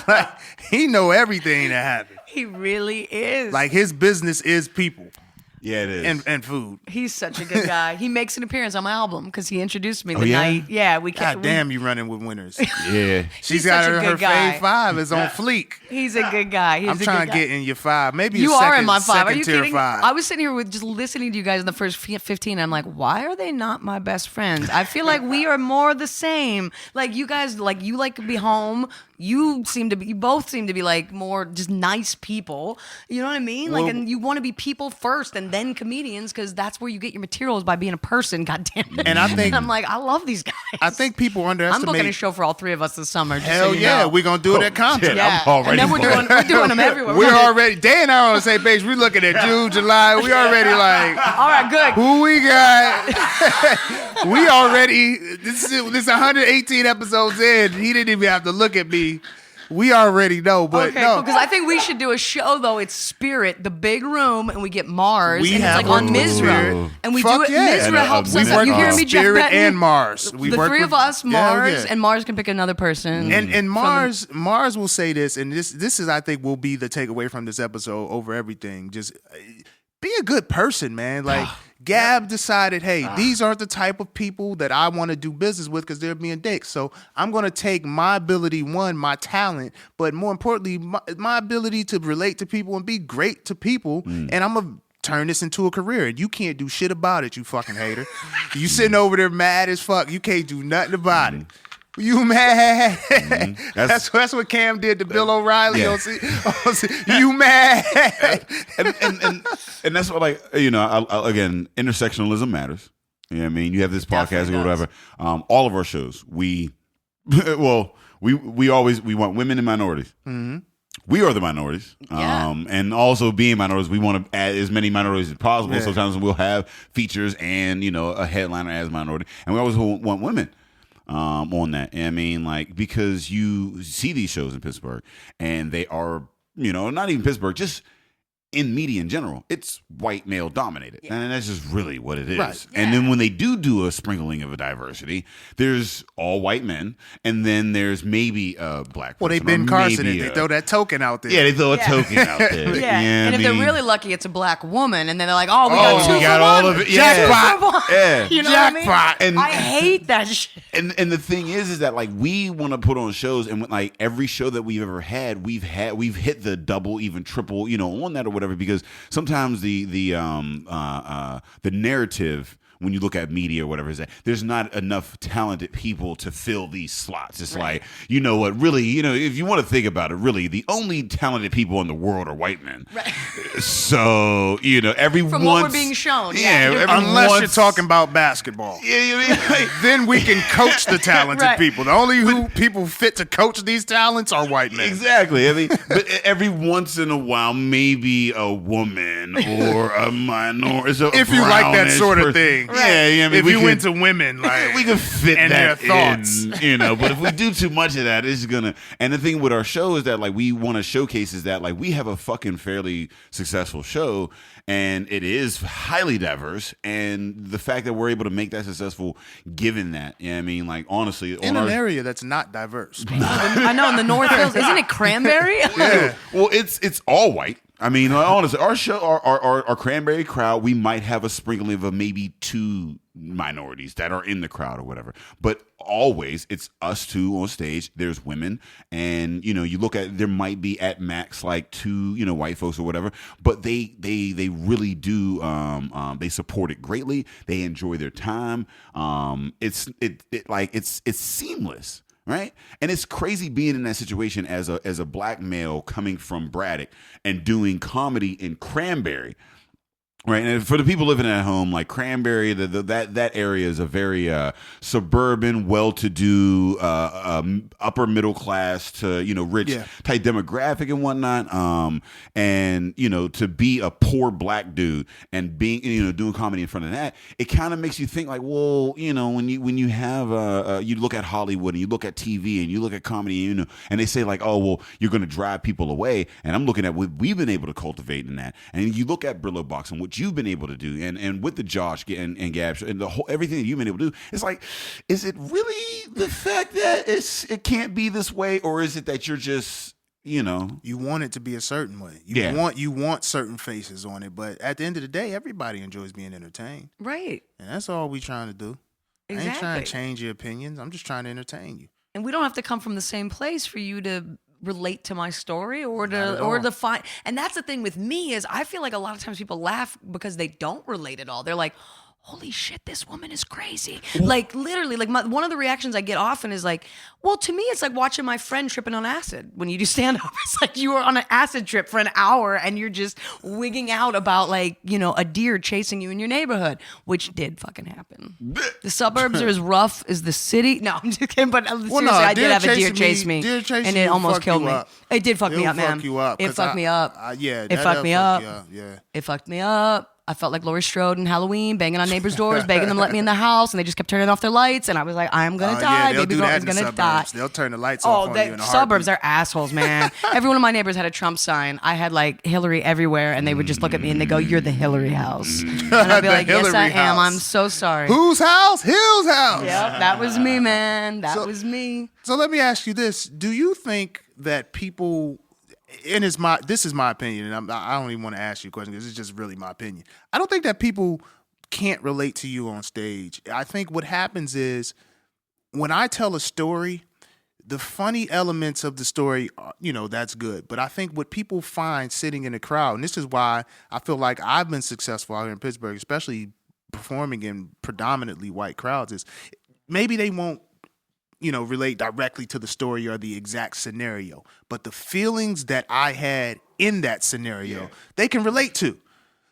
Like, he know everything that happened. He really is. Like his business is people Yeah, it is. and food. He's such a good guy. He makes an appearance on my album because he introduced me the yeah? night. Yeah, we God can't. damn, you running with winners. yeah. She's He's got such a her good guy. fave 5 is on fleek. He's a good guy. He's I'm a trying good to guy. get in your 5. Maybe You a are second, in my 5. Are second you tier kidding? 5. I was sitting here with just listening to you guys in the first 15. And I'm like, why are they not my best friends? I feel like we are more the same. Like you guys, like you like to be home. You both seem to be like more just nice people. You know what I mean? Like, Well- and you want to be people first and then comedians because that's where you get your materials by being a person. God damn it. And I think- I'm like, I love these guys. I think people I'm underestimate. booking a show for all 3 of us this summer. Just Hell so you yeah, know. we're gonna do it at Compton. Yeah, I'm already and then we're doing them everywhere. We're already. Dan and I are on the same page. We're looking at June, July. We already like. all right, good. Who we got? We already. This is 118 episodes in. He didn't even have to look at me. We already know, but Okay, no. because I think we should do a show though. It's Spirit, the big room, and we get Mars, We and it's have like on worked with Mizra, Spirit. and we Fuck do it. yeah. Mizra And, helps we us. work You hear with me, Jeff Spirit Benton? and Mars. We the work 3 with- of us, Yeah, Mars, yeah. and Mars can pick another person. And Mars will say this, and this is I think will be the takeaway from this episode over everything. Just be a good person, man. Like Gab decided, hey, these aren't the type of people that I want to do business with because they're being dicks. So I'm gonna take my ability, my talent, but more importantly, my ability to relate to people and be great to people, and I'm gonna turn this into a career. And you can't do shit about it, you fucking hater. You sitting over there mad as fuck. You can't do nothing about it. You mad? That's what Cam did to Bill O'Reilly. Yeah. You mad? and that's what, like, you know, again, intersectionalism matters. You know what I mean? You have this podcast Definitely or whatever. All of our shows, we want women and minorities. Mm-hmm. We are the minorities. Yeah. And also being minorities, we want to add as many minorities as possible. Yeah. Sometimes we'll have features and, you know, a headliner as minority. And we always want women. On that. I mean, like, because you see these shows in Pittsburgh and they are, you know, not even Pittsburgh, just in media in general, it's white male dominated. Yeah. And that's just really what it is. Right. And then when they do a sprinkling of a diversity, there's all white men and then there's maybe a black person. Well, they Ben or Carson maybe it. They throw that token out there. Yeah, they throw a Yeah. token out there. Yeah, and if they're really lucky, it's a black woman, and then they're like, "Oh, we Oh, got 2 we for got 1. all of it. Jackpot. 2 for 1. Yeah. You know Jackpot. what I mean? And- I hate that shit. And the thing is that, like, we want to put on shows, and when, like, every show that we've ever had, we've hit the double, even triple, you know, on that or whatever, because sometimes the narrative, when you look at media or whatever, is that there's not enough talented people to fill these slots. It's like, you know what, really, you know, if you want to think about it, really, the only talented people in the world are white men. Right. So, you know, From what we're being shown, yeah. Unless you're talking about basketball. Yeah, you mean, like, Then we can coach the talented Right. people. The only people fit to coach these talents are white men. exactly. I mean, but every once in a while, maybe a woman or a minority. If you like that sort of thing. Yeah, yeah. I mean, If we you could- into women, like we can fit and that their thoughts. in, you know. But if we do too much of that, it's gonna. And the thing with our show is that, like, we want to showcase is that, like, we have a fucking fairly successful show, and it is highly diverse. And the fact that we're able to make that successful, given that, you know what I mean, like, honestly, in an area that's not diverse. I know in the North Hills, isn't it Cranberry? Yeah. Well, it's all white. I mean, honestly, our show, our Cranberry crowd, we might have a sprinkling of maybe 2 minorities that are in the crowd or whatever. But always, it's us 2 on stage. There's women, and, you know, you look at, there might be at max like 2, you know, white folks or whatever. But they really do. They support it greatly. They enjoy their time. It's seamless. right? And it's crazy being in that situation as a black male coming from Braddock and doing comedy in Cranberry. Right, and for the people living at home, like Cranberry, that area is a very suburban, well-to-do, upper middle class to rich type demographic and whatnot. And to be a poor black dude and being doing comedy in front of that, it kind of makes you think like, well, when you have you look at Hollywood and you look at TV and you look at comedy, and they say like, oh well, you're going to drive people away, and I'm looking at what we've been able to cultivate in that, and you look at Brillo Box and what you've been able to do, and with the Josh and Gab and the whole everything that you've been able to do, it's like, is it really the fact that it can't be this way, or is it that you're just you want it to be a certain way? You want certain faces on it, but at the end of the day, everybody enjoys being entertained, right? And that's all we trying to do. Exactly. I ain't trying to change your opinions. I'm just trying to entertain you. And we don't have to come from the same place for you to relate to my story or to find. And that's the thing with me is I feel like a lot of times people laugh because they don't relate at all. They're like, holy shit, this woman is crazy. Like literally, like one of the reactions I get often is like, well, to me, it's like watching my friend tripping on acid when you do stand up. It's like you were on an acid trip for an hour and you're just wigging out about like, a deer chasing you in your neighborhood, which did fucking happen. The suburbs are as rough as the city. No, I'm just kidding. But seriously, I did have a deer chase me and it almost killed me. It did fuck me up, man. It fucked me up. It fucked me up. It fucked me up. I felt like Laurie Strode in Halloween, banging on neighbors' doors, begging them to let me in the house, and they just kept turning off their lights, and I was like, I'm gonna die. Baby girl is gonna die. They'll turn the lights off on you in a suburbs are assholes, man. Every one of my neighbors had a Trump sign. I had like Hillary everywhere, and they would just look at me and they go, "You're the Hillary house," and I'd be like, "Yes, I am. I'm so sorry." Whose house? Hill's house. Yep, that was me, man. That was me. So let me ask you this: do you think that people? And this is my opinion, and I don't even want to ask you a question because it's just really my opinion. I don't think that people can't relate to you on stage. I think what happens is when I tell a story, the funny elements of the story, that's good. But I think what people find sitting in the crowd, and this is why I feel like I've been successful out here in Pittsburgh, especially performing in predominantly white crowds, is maybe they won't relate directly to the story or the exact scenario, but the feelings that I had in that scenario, they can relate to.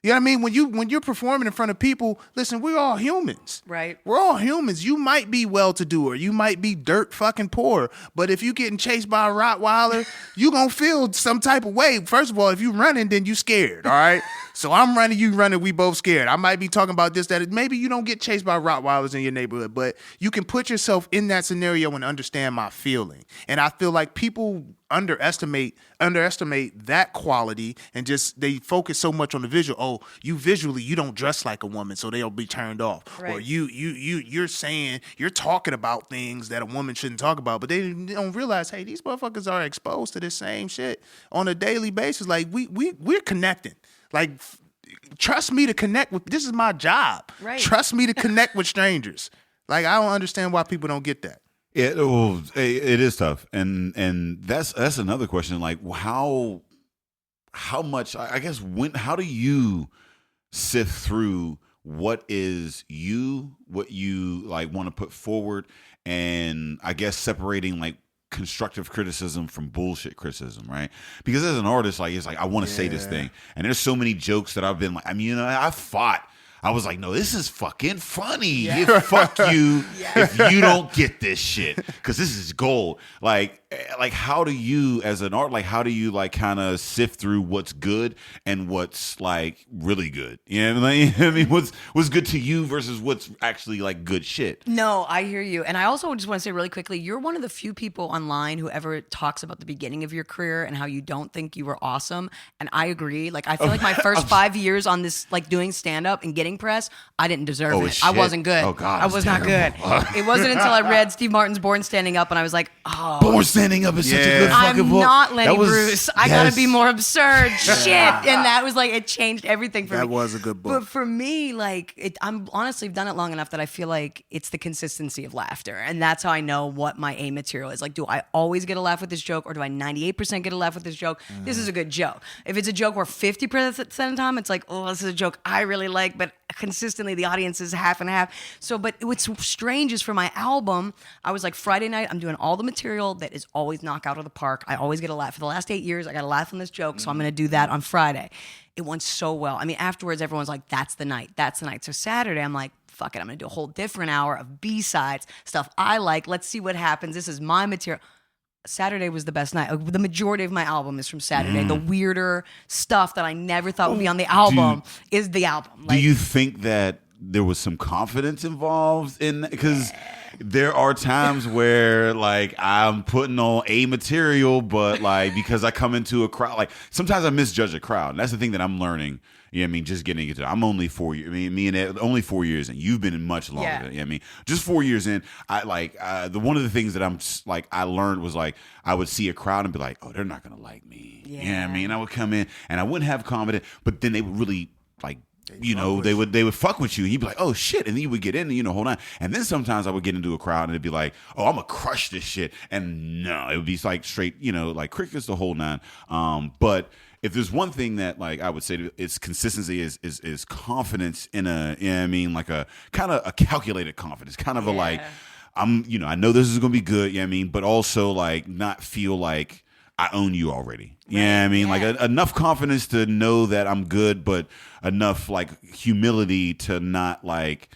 You know what I mean? When you're performing in front of people, listen, we're all humans. Right. We're all humans. You might be well-to-do or you might be dirt fucking poor, but if you getting chased by a Rottweiler, you gonna feel some type of way. First of all, if you running, then you scared, all right? So I'm running, you running, we both scared. I might be talking about this, that. Maybe you don't get chased by Rottweilers in your neighborhood, but you can put yourself in that scenario and understand my feeling. And I feel like people underestimate that quality and just they focus so much on the visual. Oh, you don't dress like a woman, so they'll be turned off. Right. Or you're talking about things that a woman shouldn't talk about, but they don't realize, hey, these motherfuckers are exposed to this same shit on a daily basis. Like we're connecting. Like, trust me to connect with. This is my job. Right. Trust me to connect with strangers. Like, I don't understand why people don't get that. It is tough, and that's another question. Like, how much? I guess how do you sift through what is what you like want to put forward, and I guess separating like constructive criticism from bullshit criticism, right? Because as an artist, like it's like I want to say this thing, and there's so many jokes that I've been like, I was like, no, this is fucking funny. Yeah. Fuck you if you don't get this shit, because this is gold. Like how do you, as an art, like how do you like kind of sift through what's good and what's like really good? You know what I mean? What's good to you versus what's actually like good shit? No, I hear you. And I also just want to say really quickly, you're one of the few people online who ever talks about the beginning of your career and how you don't think you were awesome. And I agree. Like, I feel like my first 5 years on this, like doing stand-up and getting press, I didn't deserve it. Shit. I wasn't good. Oh, God. I was not good. It wasn't until I read Steve Martin's Born Standing Up and I was like, oh. Born Standing Up is such a good fucking book. I'm not Lenny Bruce. I gotta be more absurd. Shit. And that was like, it changed everything for me. That was a good book. But for me, like, I'm honestly done it long enough that I feel like it's the consistency of laughter. And that's how I know what my A material is. Like, do I always get a laugh with this joke, or do I 98% get a laugh with this joke? This is a good joke. If it's a joke where 50% of the time it's like, oh, this is a joke I really like, but consistently the audience is half and half. So, but what's strange is for my album, I was like, Friday night, I'm doing all the material that is always knock out of the park. I always get a laugh. For the last 8 years, I got a laugh on this joke, so I'm going to do that on Friday. It went so well. I mean, afterwards, everyone's like, that's the night. That's the night. So Saturday, I'm like, fuck it. I'm going to do a whole different hour of B-sides, stuff I like. Let's see what happens. This is my material. Saturday was the best night. The majority of my album is from Saturday. The weirder stuff that I never thought would be on the album is the album. Do you think that there was some confidence involved in that? Because there are times where like I'm putting on a material, but like because I come into a crowd, like sometimes I misjudge a crowd. And that's the thing that I'm learning. Yeah, I mean, just getting into it. I'm only 4 years. I mean, me and Ed, only 4 years in. You've been in much longer. Yeah. Yeah, I mean, just 4 years in. I like one of the things that I'm like I learned was like I would see a crowd and be like, oh, they're not gonna like me. Yeah, I mean, I would come in and I wouldn't have confidence, but then they would really like. They would fuck with you. And you'd be like, oh shit, and then you would get in, hold on. And then sometimes I would get into a crowd and it'd be like, oh, I'm gonna crush this shit. And no, it would be like straight, like crickets the whole nine. But if there's one thing that like I would say it's consistency is confidence in like a kind of a calculated confidence, kind of a like I know this is gonna be good. But also like not feel like I own you already. Like enough confidence to know that I'm good, but enough like humility to not like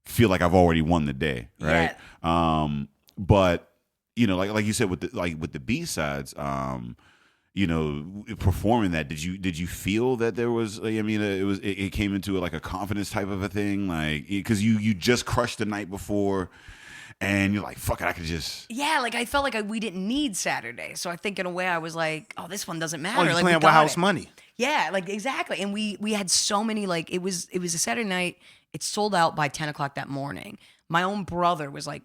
feel like I've already won the day, right? Yeah. But like you said with the B-sides, performing that, did you feel that there was? It came into like a confidence type of a thing, like because you just crushed the night before. And you're like, fuck it, I could just... Yeah, like I felt like we didn't need Saturday. So I think in a way I was like, oh, this one doesn't matter. You're like, playing with house money. Yeah, like exactly. And we had so many, like it was a Saturday night. It sold out by 10 o'clock that morning. My own brother was like,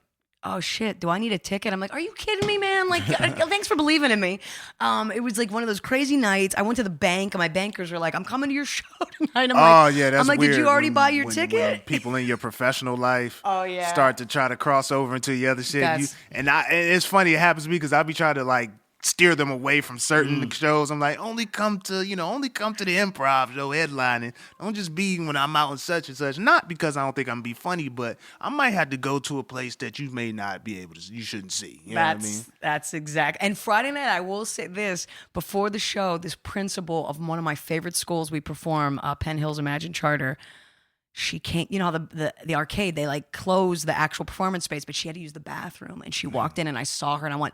oh shit, do I need a ticket? I'm like, are you kidding me, man? Like, thanks for believing in me. It was like one of those crazy nights. I went to the bank and my bankers were like, I'm coming to your show tonight. I'm like, weird. Did you already buy your ticket? When people in your professional life yeah. start to try to cross over into the other shit. And it's funny, it happens to me because I be trying to like steer them away from certain shows. I'm like, only come to the improv show headlining. Don't just be when I'm out in such and such. Not because I don't think I'm gonna be funny, but I might have to go to a place that you may not be able to, you shouldn't see. You know what I mean? That's exact. And Friday night, I will say this, before the show, this principal of one of my favorite schools we perform, Penn Hills Imagine Charter, she came, how the arcade, they like closed the actual performance space, but she had to use the bathroom. And she walked in and I saw her and I went,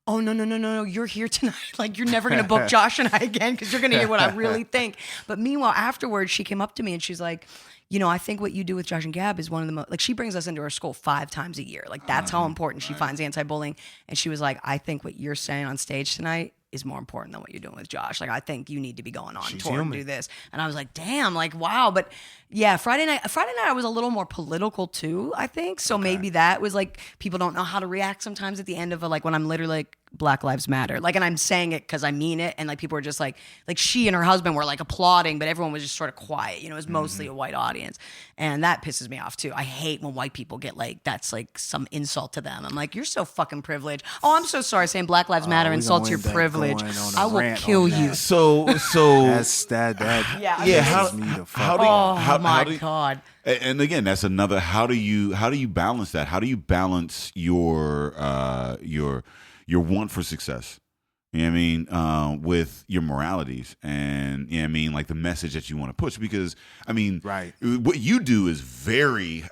oh, no, you're here tonight. Like, you're never going to book Josh and I again because you're going to hear what I really think. But meanwhile, afterwards, she came up to me and she's like, I think what you do with Josh and Gab is one of the most, like, she brings us into her school 5 times a year. Like, that's how important she finds anti-bullying. And she was like, I think what you're saying on stage tonight is more important than what you're doing with Josh. Like, I think you need to be going on tour and do this. And I was like, damn, like, wow. But yeah, Friday night I was a little more political too, I think. So maybe that was like, people don't know how to react sometimes at the end of like when I'm literally like, Black Lives Matter. Like, and I'm saying it because I mean it. And like, people were just like she and her husband were like applauding, but everyone was just sort of quiet. It was mostly a white audience. And that pisses me off too. I hate when white people get like, that's like some insult to them. I'm like, you're so fucking privileged. Oh, I'm so sorry saying Black Lives Matter insults your privilege. I will kill you. So that's that. My God. And again, that's another. How do you balance that? How do you balance your want for success? With your moralities and like the message that you want to push, because what you do is very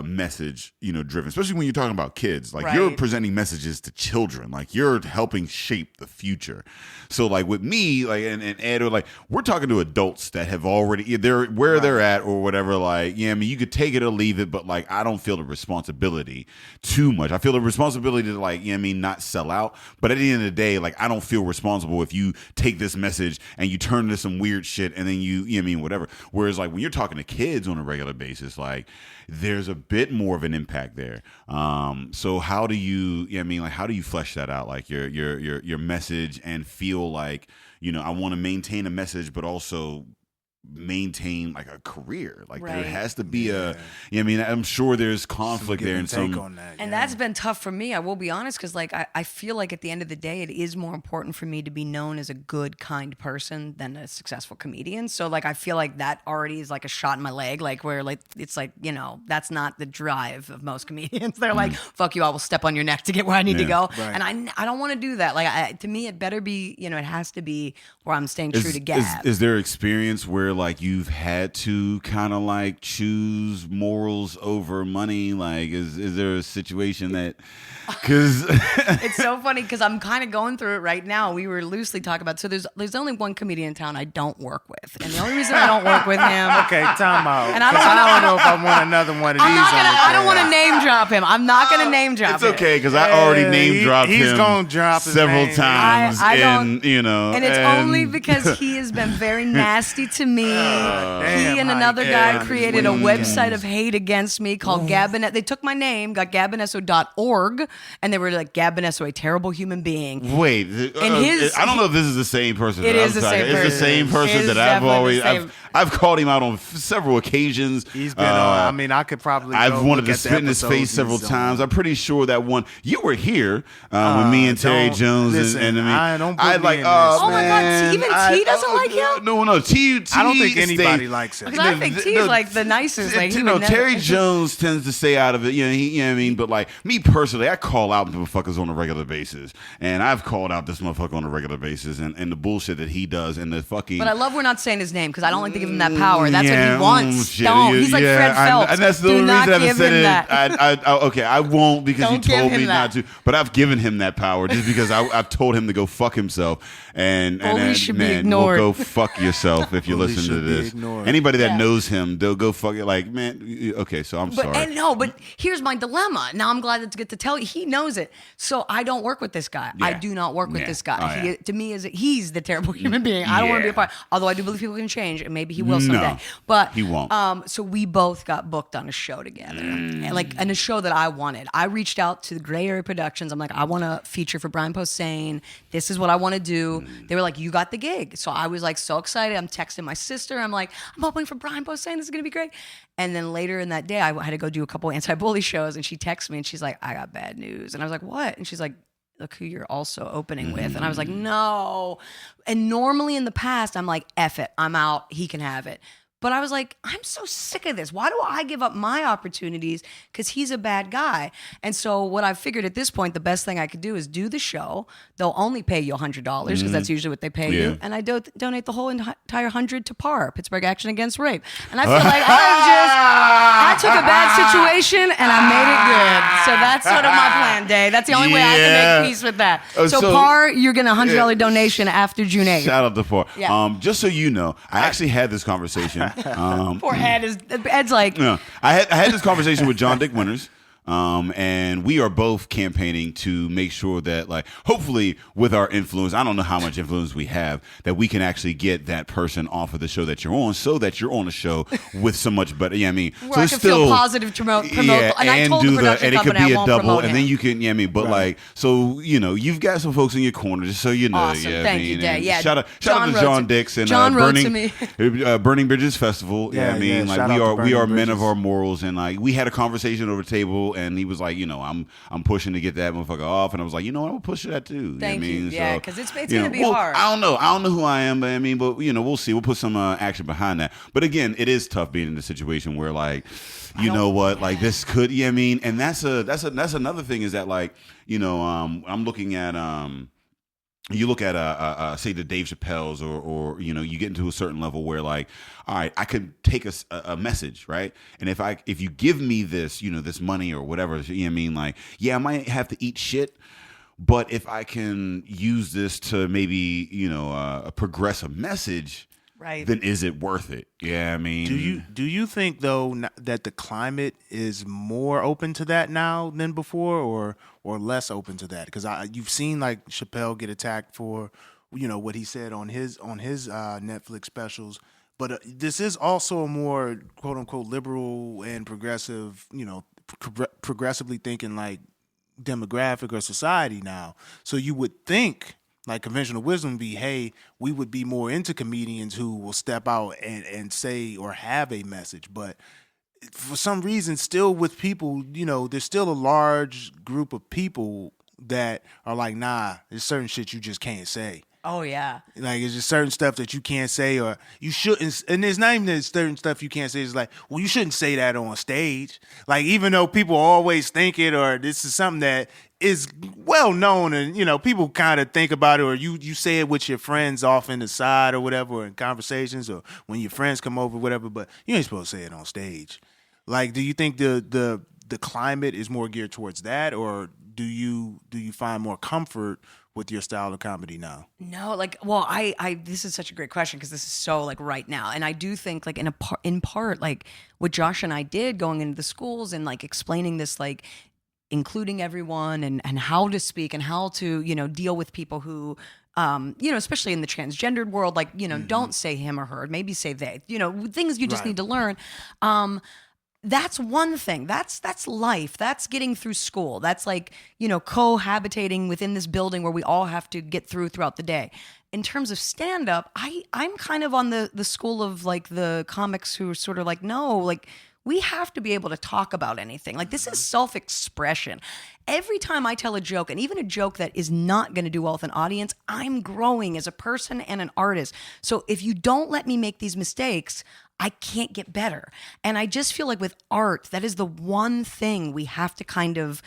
message driven, especially when you're talking about kids. Like you're presenting messages to children, like you're helping shape the future. So like with me, like and Ed, like we're talking to adults that have already they're at or whatever. Like you could take it or leave it, but like I don't feel the responsibility too much. I feel the responsibility to like not sell out, but at the end of the day, like I don't feel responsible if you take this message and you turn into some weird shit and then you whatever. Whereas like when you're talking to kids on a regular basis, like there's a bit more of an impact there. So how do you how do you flesh that out, like your message, and feel like I want to maintain a message but also maintain like a career. Like there Right. has to be I mean, I'm sure there's conflict there in some. on that, And that's been tough for me. I will be honest, because like I feel like at the end of the day, it is more important for me to be known as a good, kind person than a successful comedian. So like I feel like that already is like a shot in my leg. Like where like it's like, you know, that's not the drive of most comedians. They're like, fuck you, I will step on your neck to get where I need to go. Right. And I don't want to do that. Like to me, it better be, you know, it has to be where I'm staying true to Gab. Is there experience where like you've had to kind of like choose morals over money? Like, is there a situation that, because It's so funny because I'm kind of going through it right now. We were loosely talking about, so there's only one comedian in town I don't work with. And the only reason I don't work with him. Okay, time out. And I don't know if I want another one of these. I don't want to name drop him. I'm not going to name drop it's him. okay because I already name dropped him. He's gonna drop his several name. times. I and don't, you know, and it's only because he has been very nasty to me. He and another guy created a website of hate against me called Gabinesso. They took my name, got Gabinesso.org, and they were like, Gabinesso, a terrible human being. Wait, I don't know if this is the same person. It that is I'm the same talking- person. It's the same It person is that I've definitely the always same. I've called him out on several occasions. He's been on. I mean, I could probably. I've go wanted look to at the spit in his episodes face several he's on. times. I'm pretty sure that one you were here when me and Terry don't- Jones listen, and I don't mean, put I me like. in this, Oh my God, man. even T doesn't like him? No. T. I don't think anybody stayed- likes him. Because I think T's like the nicest. Like, he would never- Terry Jones tends to stay out of it. You know what I mean? But like me personally, I call out motherfuckers on a regular basis, and I've called out this motherfucker on a regular basis, and the bullshit that he does, and the fucking. But I love we're not saying his name because I don't like to give him that power. That's what he wants. shit. Don't. He's like Fred Phelps. And that's the Do only not reason I haven't give said him it. that. Okay, I won't because Don't you told give me him not that. to. But I've given him that power just because I've told him to go fuck himself. And Bullies should be man, ignored. well, go fuck yourself if you Bullies listen to should be this. ignored. Anybody that Yeah. knows him, they'll go fuck it. Like, man, okay, so I'm sorry. But here's my dilemma. Now I'm glad to get to tell you. He knows it. So I don't work with this guy. I Yeah. do not work with Yeah. this guy. Oh, yeah. To me, he's the terrible human being. I don't want to be a Yeah. part. Although I do believe people can change, and maybe he will someday. No, But he won't. So we both got booked on a show together, and a show that I wanted. I reached out to the Gray Area Productions. I'm like, I want to feature for Brian Posehn. This is what I want to do. They were like, you got the gig. So I was like so excited. I'm texting my sister. I'm like, I'm hoping for Brian Posehn. This is gonna be great. And then later in that day, I had to go do a couple anti-bully shows, and she texts me and she's like, I got bad news. And I was like, what? And she's like, look who you're also opening with. And I was like, no. And normally in the past, I'm like, F it, I'm out, he can have it. But I was like, I'm so sick of this. Why do I give up my opportunities? Because he's a bad guy. And so what I figured at this point, the best thing I could do is do the show. They'll only pay you $100 because that's usually what they pay you. And I donate the whole entire 100 to PAR, Pittsburgh Action Against Rape. And I feel like I took a bad situation and I made it good. So that's sort of my plan, Dave. That's the only way I can make peace with that. So PAR, you're getting a $100 donation after June 8th. Shout out to PAR. Yeah. Just so you know, I actually had this conversation. Poor Ed's like, No, I had this conversation with John Dick Winters. And we are both campaigning to make sure that, like, hopefully with our influence, I don't know how much influence we have, that we can actually get that person off of the show that you're on so that you're on a show with so much better. Yeah, I mean, where so I it's can still feel positive to promote. Yeah, And I told the production and it could company be I a won't double, promote and him. then you can, yeah, I mean, but like, so, you know, you've got some folks in your corner, just so you know. Awesome. Yeah, Thank I you, mean, Dad. and Yeah, shout out John to wrote John to- Dix and John wrote to me. Burning Bridges Festival. Yeah, I mean, shout like out to we are Burning men of Bridges. our morals, and like we had a conversation over the table, and he was like, you know, I'm pushing to get that motherfucker off, and I was like, you know what, I'm gonna push that too. Thank you. Yeah, 'cause it's you gonna know, be well, hard. I don't know who I am, but I mean, but you know, we'll see. We'll put some action behind that. But again, it is tough being in a situation where like, you know what, like this could, yeah, I mean, and that's another thing is that like, you know, I'm looking at you look at say the Dave Chappelle's or you know, you get into a certain level where like, all right, I could take a message, right? And if you give me this, you know, this money or whatever, you know what I mean, like, yeah, I might have to eat shit, but if I can use this to maybe, you know, progress a message, Right. then is it worth it? Yeah, I mean, Do you think though that the climate is more open to that now than before, or less open to that? Because you've seen like Chappelle get attacked for, you know, what he said on his Netflix specials. But this is also a more quote unquote liberal and progressive, you know, progressively thinking like demographic or society now. So you would think Like conventional wisdom would be, hey, we would be more into comedians who will step out and say or have a message. But for some reason, still with people, there's still a large group of people that are like, nah, there's certain shit you just can't say. Oh, yeah. Like, it's just certain stuff that you can't say or you shouldn't. And there's not even that certain stuff you can't say. It's like, well, you shouldn't say that on stage. Like, even though people always think it or this is something that is well known and, people kind of think about it or you say it with your friends off in the side or whatever or in conversations or when your friends come over, whatever, but you ain't supposed to say it on stage. Like, do you think the climate is more geared towards that or do you find more comfort with your style of comedy now? No, I this is such a great question because this is so like right now, and I do think like in part like what Josh and I did going into the schools and like explaining this like including everyone and how to speak and how to deal with people who especially in the transgendered world, like don't say him or her, maybe say they, things you just need to learn. That's one thing. That's life. That's getting through school. That's like, cohabitating within this building where we all have to get throughout the day. In terms of stand-up, I'm kind of on the school of like the comics who are sort of like, no, like we have to be able to talk about anything. Like this is self-expression. Every time I tell a joke, and even a joke that is not going to do well with an audience, I'm growing as a person and an artist. So if you don't let me make these mistakes, I can't get better. And I just feel like with art, that is the one thing we have to kind of,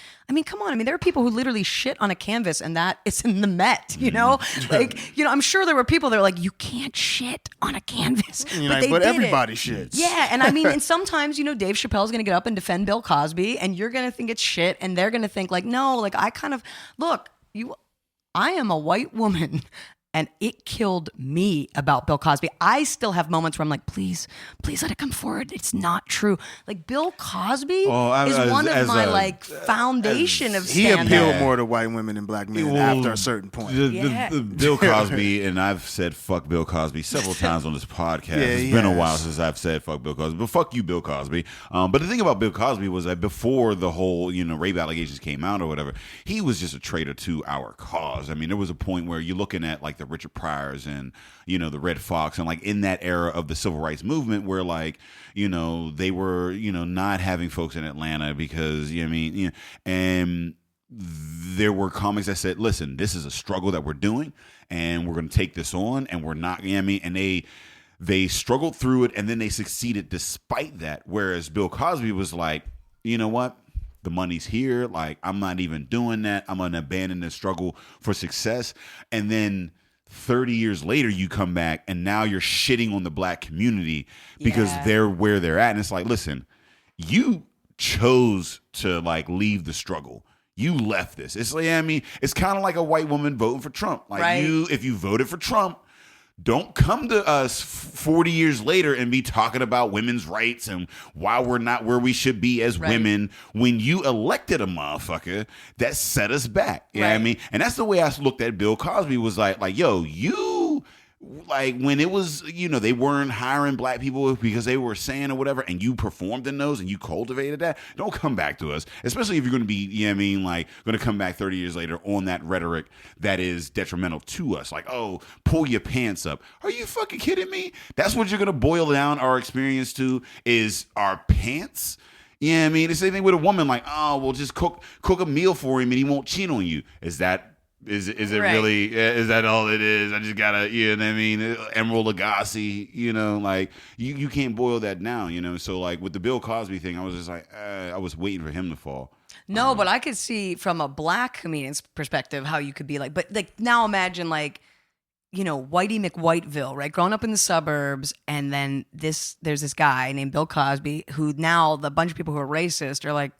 come on. There are people who literally shit on a canvas and that it's in the Met, I'm sure there were people that are like, you can't shit on a canvas. But everybody shits. Yeah. And and sometimes, Dave Chappelle's going to get up and defend Bill Cosby and you're going to think it's shit. And they're going to think like, no, like I am a white woman. And it killed me about Bill Cosby. I still have moments where I'm like, please let it come forward. It's not true. Like Bill Cosby is one of my foundation of stand-up. He appealed more to white women than black men after a certain point. The Bill Cosby, and I've said fuck Bill Cosby several times on this podcast. It's been a while since I've said fuck Bill Cosby, but fuck you, Bill Cosby. But the thing about Bill Cosby was that before the whole rape allegations came out or whatever, he was just a traitor to our cause. There was a point where you're looking at like the Richard Pryors and the Red Fox and like in that era of the civil rights movement where like they were not having folks in Atlanta because and there were comics that said, listen, this is a struggle that we're doing and we're going to take this on and we're not and they struggled through it and then they succeeded despite that, whereas Bill Cosby was like, you know what, the money's here, like I'm not even doing that, I'm going to abandon the struggle for success. And then 30 years later, you come back and now you're shitting on the black community because they're where they're at. And it's like, listen, you chose to like leave the struggle. You left this. It's like, it's kind of like a white woman voting for Trump. Like if you voted for Trump, don't come to us 40 years later and be talking about women's rights and why we're not where we should be as women when you elected a motherfucker that set us back. You know what I mean? And that's the way I looked at Bill Cosby was like, yo, you like when it was, they weren't hiring black people because they were saying or whatever, and you performed in those and you cultivated that, don't come back to us, especially if you're going to be, like going to come back 30 years later on that rhetoric that is detrimental to us. Like, oh, pull your pants up. Are you fucking kidding me? That's what you're going to boil down our experience to is our pants? Yeah, the same thing with a woman, like, oh, well, just cook a meal for him and he won't cheat on you. Is it really, is that all it is? I just gotta, Emerald Lagasse, like you can't boil that down, so like with the Bill Cosby thing, I was just like, I was waiting for him to fall. No, but I could see from a black comedian's perspective how you could be like, but like now imagine like, Whitey McWhiteville, right? Growing up in the suburbs, and then there's this guy named Bill Cosby who now the bunch of people who are racist are like,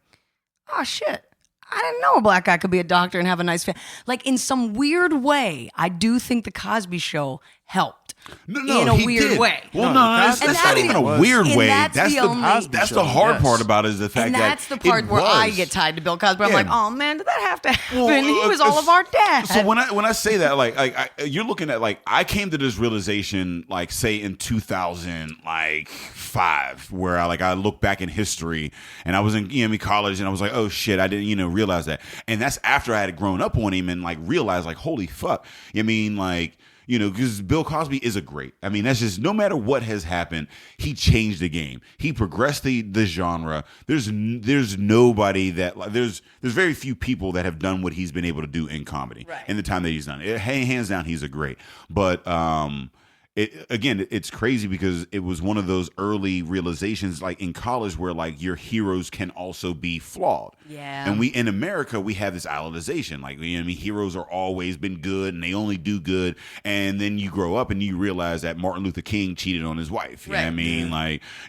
oh shit, I didn't know a black guy could be a doctor and have a nice family. Like in some weird way, I do think the Cosby Show helped. No, in a he weird did. way. Well, no, it's not even a weird way. That's the hard part about it is the fact and that that's the part where I get tied to Bill Cosby. I'm like, oh man, did that have to happen? He was all of our dad. So when I say that, you're looking at I came to this realization say in 2005, where I look back in history and I was in EME college and I was like, oh shit, I didn't realize that, and that's after I had grown up on him and realized holy fuck, because Bill Cosby is a great. I mean, that's just no matter what has happened, he changed the game. He progressed the genre. There's nobody that there's very few people that have done what he's been able to do in comedy in the time that he's done it. Hands down, he's a great. But it's crazy because it was one of those early realizations in college where your heroes can also be flawed. Yeah. And in America, we have this idealization. Heroes are always been good and they only do good. And then you grow up and you realize that Martin Luther King cheated on his wife. You know what I mean?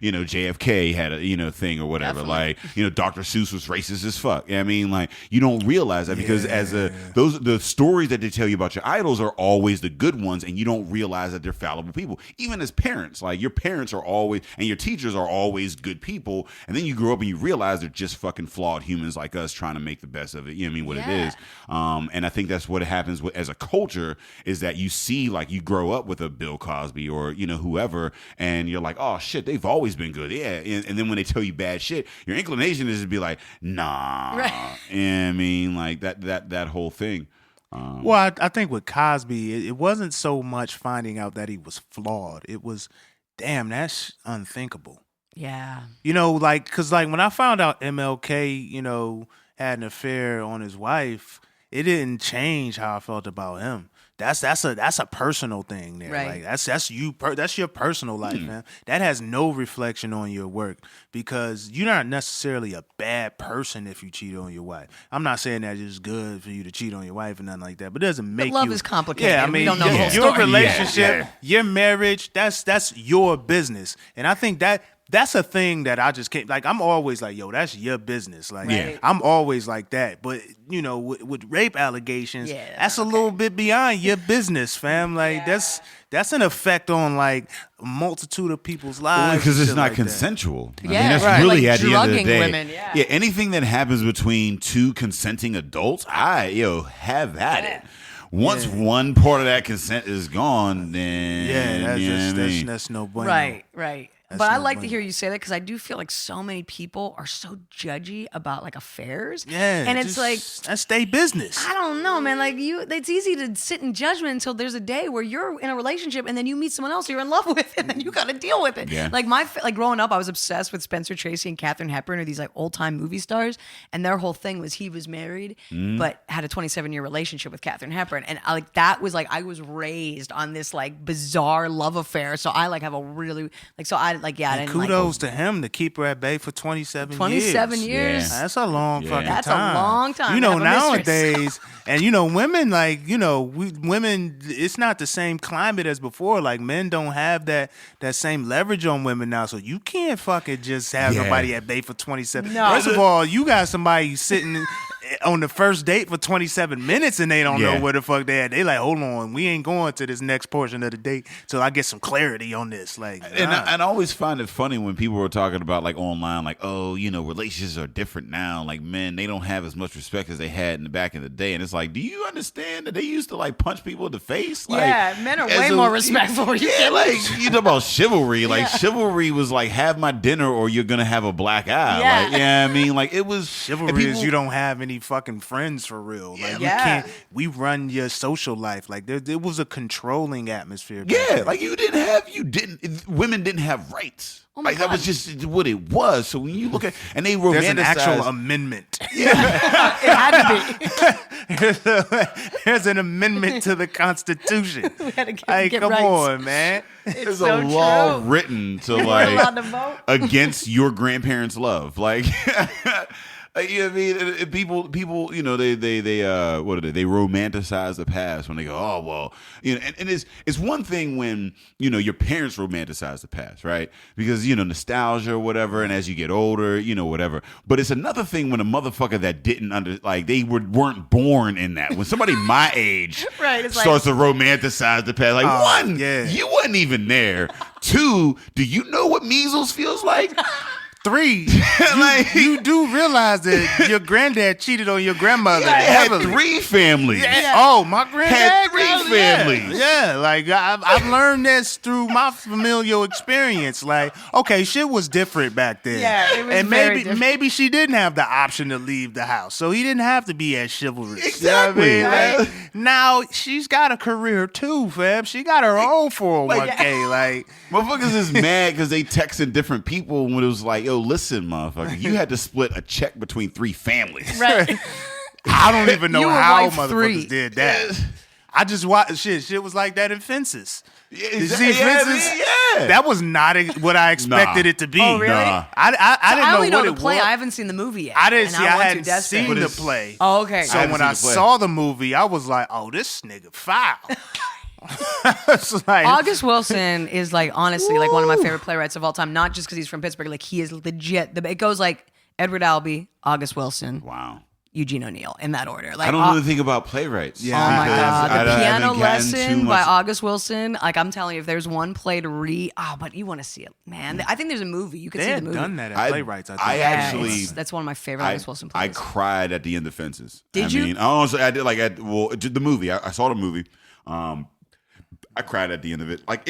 JFK had a, thing or whatever. Definitely. Dr. Seuss was racist as fuck. You know what I mean? You don't realize that because the stories that they tell you about your idols are always the good ones and you don't realize that they're fallible people. Even as parents, your parents are always, and your teachers are always good people, and then you grow up and you realize they're just fucking flawed humans like us trying to make the best of it. You know what I mean? What it is. And I think that's what happens as a culture is that you see, you grow up with a Bill Cosby or, whoever, and you're like, oh shit, they've always been good. Yeah. And then when they tell you bad shit, your inclination is to be like, nah. Right. You know what I mean? That whole thing. Well, I think with Cosby, it wasn't so much finding out that he was flawed. It was, damn, that's unthinkable. Yeah. Because when I found out MLK, had an affair on his wife, it didn't change how I felt about him. That's a personal thing there. Right. That's your personal life, man. That has no reflection on your work because you're not necessarily a bad person if you cheat on your wife. I'm not saying that it's good for you to cheat on your wife or nothing like that, but it doesn't make love you. is complicated. Yeah, I mean, we don't know the whole your story. relationship, your marriage, that's your business, and I think that's a thing that I just can't, I'm always like, yo, that's your business. I'm always like that. But, with rape allegations, that's a little bit beyond your business, fam. That's an effect on, a multitude of people's lives. Because it's not consensual. I mean, Yeah, that's really at the end of the drugging day. women, yeah. Anything that happens between two consenting adults, have at it. Once one part of that consent is gone, then that's no bueno. Right. But I like to hear you say that because I do feel like so many people are so judgy about affairs. Yeah, and it's that's their business. I don't know, man. It's easy to sit in judgment until there's a day where you're in a relationship and then you meet someone else you're in love with, and then you got to deal with it. Yeah. Growing up, I was obsessed with Spencer Tracy and Katharine Hepburn, or these old time movie stars, and their whole thing was he was married but had a 27-year relationship with Katharine Hepburn, and that was I was raised on this bizarre love affair, so I have a really and kudos to him to keep her at bay for 27 years. Yeah. That's a long fucking That's time. a long time. Nowadays, and women women, it's not the same climate as before. Men don't have that same leverage on women now, so you can't fucking just have nobody at bay for 27. No. First of all, you got somebody sitting on the first date for 27 minutes and they don't know where the fuck they at. They hold on, we ain't going to this next portion of the date till I get some clarity on this. And I always find it funny when people are talking about online, relationships are different now. Men, they don't have as much respect as they had in the back in the day. And it's do you understand that they used to punch people in the face? Men are way more respectful. You talk about chivalry. Chivalry was have my dinner or you're gonna have a black eye. Yeah. I mean, it was chivalry is you don't have any fucking friends for real. We run your social life. There was a controlling atmosphere. Women didn't have rights. Oh my God. That was just what it was. So when you look at, and they romanticize. There's an actual amendment. It had to be. There's an amendment to the Constitution. We had to get come rights. on, man. There's so a law true. written to We're allowed to vote. against your grandparents' love. You know what I mean? People, you know, they what are they? They romanticize the past when they go, oh well, you know, and it's one thing when, you know, your parents romanticize the past, right? Because, you know, nostalgia or whatever, and as you get older, you know, whatever. But it's another thing when a motherfucker that didn't they weren't born in that. When somebody my age Right, it's starts to romanticize the past, like one, yeah. you wasn't even there. Two, do you know what measles feels like? 3, you do realize that your granddad cheated on your grandmother. Yeah, they had heavily. 3 families. Yeah. Oh, my granddad Had 3 yeah. families. Yeah, like I've learned this through my familial experience. Like, okay, shit was different back then. Yeah, it was and very different. maybe she didn't have the option to leave the house, so he didn't have to be as chivalrous. Exactly. You know what I mean? Like, now she's got a career too, fam. She got her own 401k. Like, Motherfuckers is mad because they texting different people when it was like, yo, listen, motherfucker, you had to split a check between 3 families. Right. I don't even know You were how wife motherfuckers 3. did that. I just watched shit was like that in Fences. Yeah, Did you see Fences? yeah. That was not what I expected Nah. it to be. Oh, really? Nah. I didn't know only know what the it play. was. I haven't seen the movie yet. I didn't and see. I want to hadn't desperately. seen the it's- play. Oh, okay. So haven't when seen I the play. saw the movie, I was like, "Oh, this nigga foul." It's like, August Wilson is like honestly like one of my favorite playwrights of all time. Not just because he's from Pittsburgh, like he is legit. It goes like Edward Albee, August Wilson, Wow. Eugene O'Neill in that order. Like I don't know anything about playwrights. Yeah. Oh my because God, I the haven't Piano gotten Lesson too by much- August Wilson. Like I'm telling you, if there's one play to read, but you want to see it, man. I think there's a movie. You could they see the had movie. done that at I- Playwrights. I think. I Yeah, actually- that's one of my favorite August Wilson I plays. cried at the end of Fences. Did you? I mean, honestly, I did. Like, the movie. I saw the movie. I cried at the end of it. Like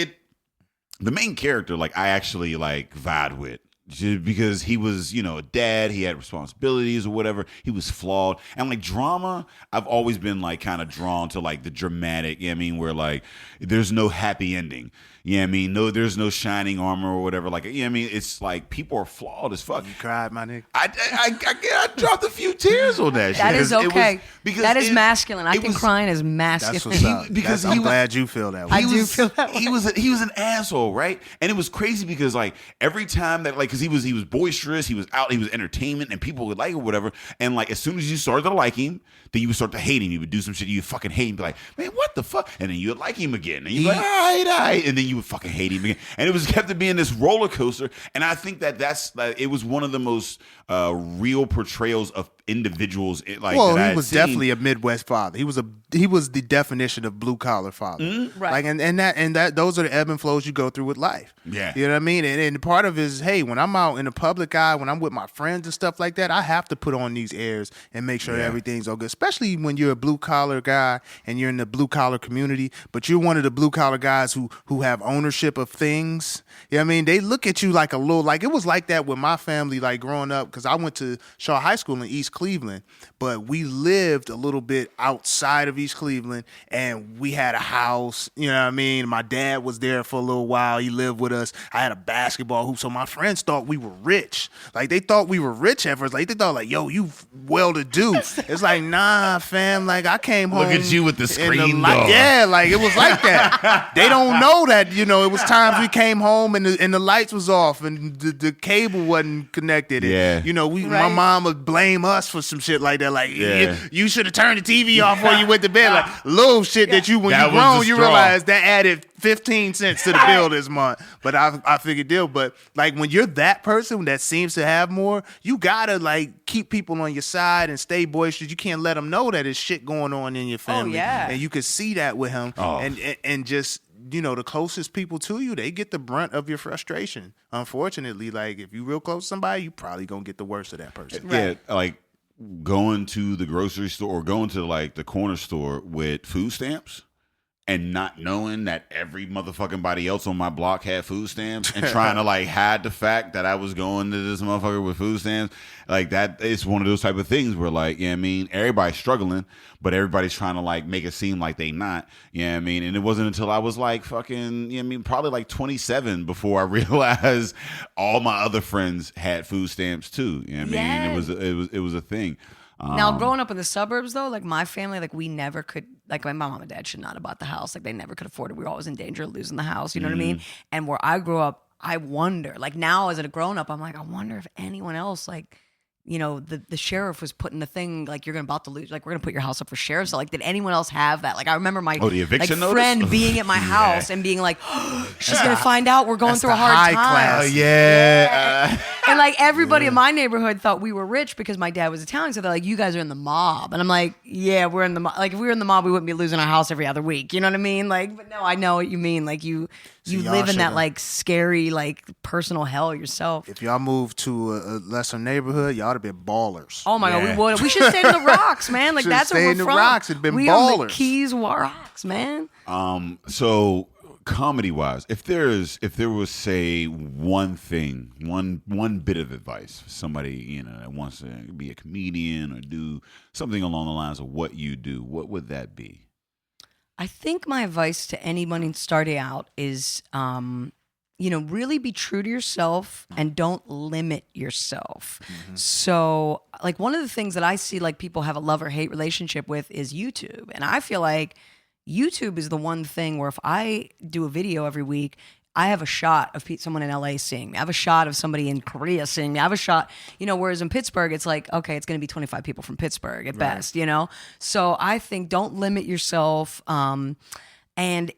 the main character. Like, I actually like vibed with. Just because he was, you know, a dad, he had responsibilities or whatever. He was flawed. And like drama, I've always been like kind of drawn to like the dramatic, you know what I mean, where like there's no happy ending. You know what I mean? No, there's no shining armor or whatever. Like, you know what I mean? It's like people are flawed as fuck. You cried, my nigga. I dropped a few tears on that shit. That is It was- okay. because that is it- masculine. I it think was- crying is That's masculine. what's up. because I'm he was- glad you feel that way. I do feel that way. He was an asshole, right? And it was crazy because like every time that like because he was boisterous, he was out, he was entertainment, and people would like it or whatever. And like as soon as you started to like him, then you would start to hate him. You would do some shit you would fucking hate him, be like, man, what the fuck? And then you would like him again, and you'd be like, all right, and then you would fucking hate him again. And it was kept to being this roller coaster. And I think that's like it was one of the most real portrayals of individuals. Like Well, that I he had was seen. definitely a Midwest father. He was the definition of blue collar father. Right. Like and that those are the ebb and flows you go through with life. Yeah. You know what I mean? And part of it is, hey, when I'm out in the public eye, when I'm with my friends and stuff like that, I have to put on these airs and make sure Yeah. everything's all good. Especially when you're a blue collar guy and you're in the blue collar community, but you're one of the blue collar guys who have ownership of things. You know what I mean? They look at you like a little, like it was like that with my family, like growing up, because I went to Shaw High School in East Cleveland, but we lived a little bit outside of East Cleveland, and we had a house, you know what I mean? My dad was there for a little while. He lived with us. I had a basketball hoop, so my friends thought we were rich. Like, they thought we were rich at first. Like, they thought, like, yo, you well-to-do. It's like, nah, fam, like, I came home. Look at you with the in screen light- door. Yeah, like, it was like that. They don't know that, you know, it was times we came home and the lights was off and the cable wasn't connected. And, Yeah. you know, my Right. mom would blame us for some shit like that. Like, Yeah. you should have turned the TV off before you went to bed. Like, little shit that when That you was grown, the you straw. realize that added 15 cents to the bill this month. But I figured deal. But like when you're that person that seems to have more, you gotta like keep people on your side and stay boisterous. You can't let them know that there's shit going on in your family. yeah. And you can see that with him. Oh. And just, you know, the closest people to you, they get the brunt of your frustration. Unfortunately, like if you real close to somebody, you probably gonna get the worst of that person. Yeah, like going to the grocery store or going to like the corner store with food stamps and not knowing that every motherfucking body else on my block had food stamps and trying to like hide the fact that I was going to this motherfucker with food stamps. Like that, it's one of those type of things where like, you know what I mean, everybody's struggling, but everybody's trying to like make it seem like they not, you know what I mean? And it wasn't until I was like fucking, you know what I mean, probably like 27 before I realized all my other friends had food stamps too. You know what I Yeah. mean? It was a thing. Now, growing up in the suburbs, though, like my family, like we never could, like my mom and dad should not have bought the house. Like they never could afford it. We were always in danger of losing the house. You know what I mean? And where I grew up, I wonder, like now as a grown up, I'm like, I wonder if anyone else like the sheriff was putting the thing like you're about to lose, like we're gonna put your house up for sheriff. So like, did anyone else have that? Like I remember my the eviction notice? friend being at my house and being like, she's gonna find out we're going through a hard high time. class. Oh, yeah. And like everybody in my neighborhood thought we were rich because my dad was Italian. So they're like, you guys are in the mob. And I'm like, yeah, we're in the mob. Like if we were in the mob, we wouldn't be losing our house every other week. You know what I mean? Like, but no, I know what you mean. Like you y'all live in that should've- like scary, like personal hell yourself. If y'all moved to a lesser neighborhood, y'all would have been ballers. Oh my Yeah. God, we would. We should stay in the rocks, man. Like Should've that's where stayed we're in the from. rocks and been we on the ballers. Keys rocks, man. So comedy wise, if there was say one thing, one bit of advice for somebody that wants to be a comedian or do something along the lines of what you do, what would that be? I think my advice to anybody starting out is, really be true to yourself and don't limit yourself. So, like, one of the things that I see, like, people have a love or hate relationship with is YouTube. And I feel like YouTube is the one thing where if I do a video every week, I have a shot of someone in LA seeing me. I have a shot of somebody in Korea seeing me. I have a shot, whereas in Pittsburgh, it's like, okay, it's going to be 25 people from Pittsburgh at best, So I think don't limit yourself and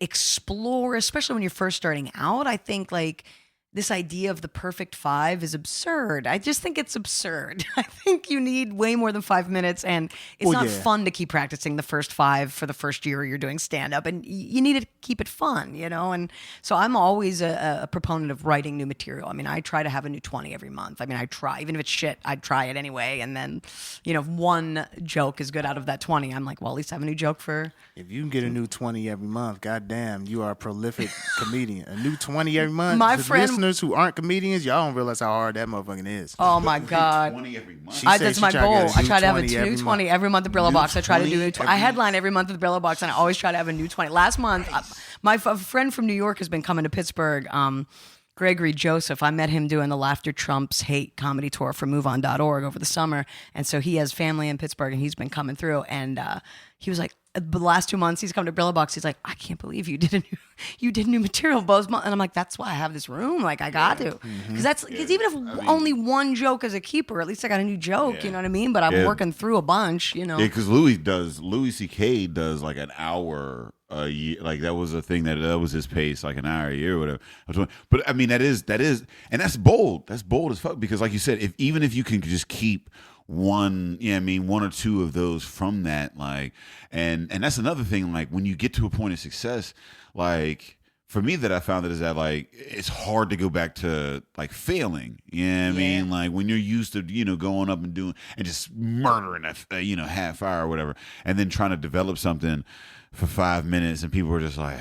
explore, especially when you're first starting out. I think like this idea of the perfect 5 is absurd. I just think it's absurd. I think you need way more than 5 minutes, and it's not fun to keep practicing the first 5 for the first year you're doing stand-up, and you need to keep it fun, And so I'm always a proponent of writing new material. I mean, I try to have a new 20 every month. I mean, I try. Even if it's shit, I'd try it anyway, and then, if one joke is good out of that 20, I'm like, well, at least I have a new joke for... If you can get a new 20 every month, goddamn, you are a prolific comedian. A new 20 every month. My The friend- listeners who aren't comedians, y'all don't realize how hard that motherfucking is. Oh, my God. 20 every month. She said That's she my try to goal. get a I new try to have a 20 new every 20 every month at Brillo New Box. I try to do 20 I headline every month at the Brillo Box, and I always try to have a new 20. Last month, my friend from New York has been coming to Pittsburgh, Gregory Joseph. I met him doing the Laughter Trumps Hate comedy tour for MoveOn.org over the summer. And so he has family in Pittsburgh, and he's been coming through. And he was like, the last 2 months he's come to Brillo Box, he's like, I can't believe you did new material both months. And I'm like, that's why I have this room. Like, I got to. Because even if only one joke is a keeper, at least I got a new joke, you know what I mean? But I'm working through a bunch, Yeah, because Louis C.K. does like an hour a year. Like that was a thing that was his pace, like an hour a year or whatever. But I mean, that is, and that's bold. That's bold as fuck, because like you said, even if you can just keep one or two of those from that, like, and that's another thing, like when you get to a point of success, like for me that I found it is that like it's hard to go back to like failing. I mean, like when you're used to going up and doing and just murdering a half hour or whatever, and then trying to develop something for 5 minutes and people are just like,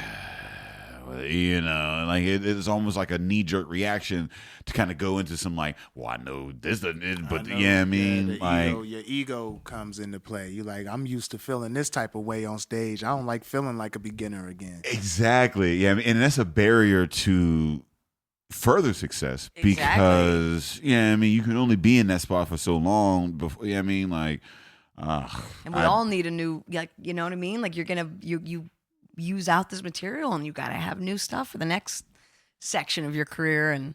like it's almost like a knee-jerk reaction to kind of go into some like, well, I know this doesn't, but your ego comes into play. You're like, I'm used to feeling this type of way on stage. I don't like feeling like a beginner again. Exactly. Yeah, and that's a barrier to further success because you can only be in that spot for so long before. And we all need a new, like, you know what I mean? Like you're gonna you use out this material, and you got to have new stuff for the next section of your career.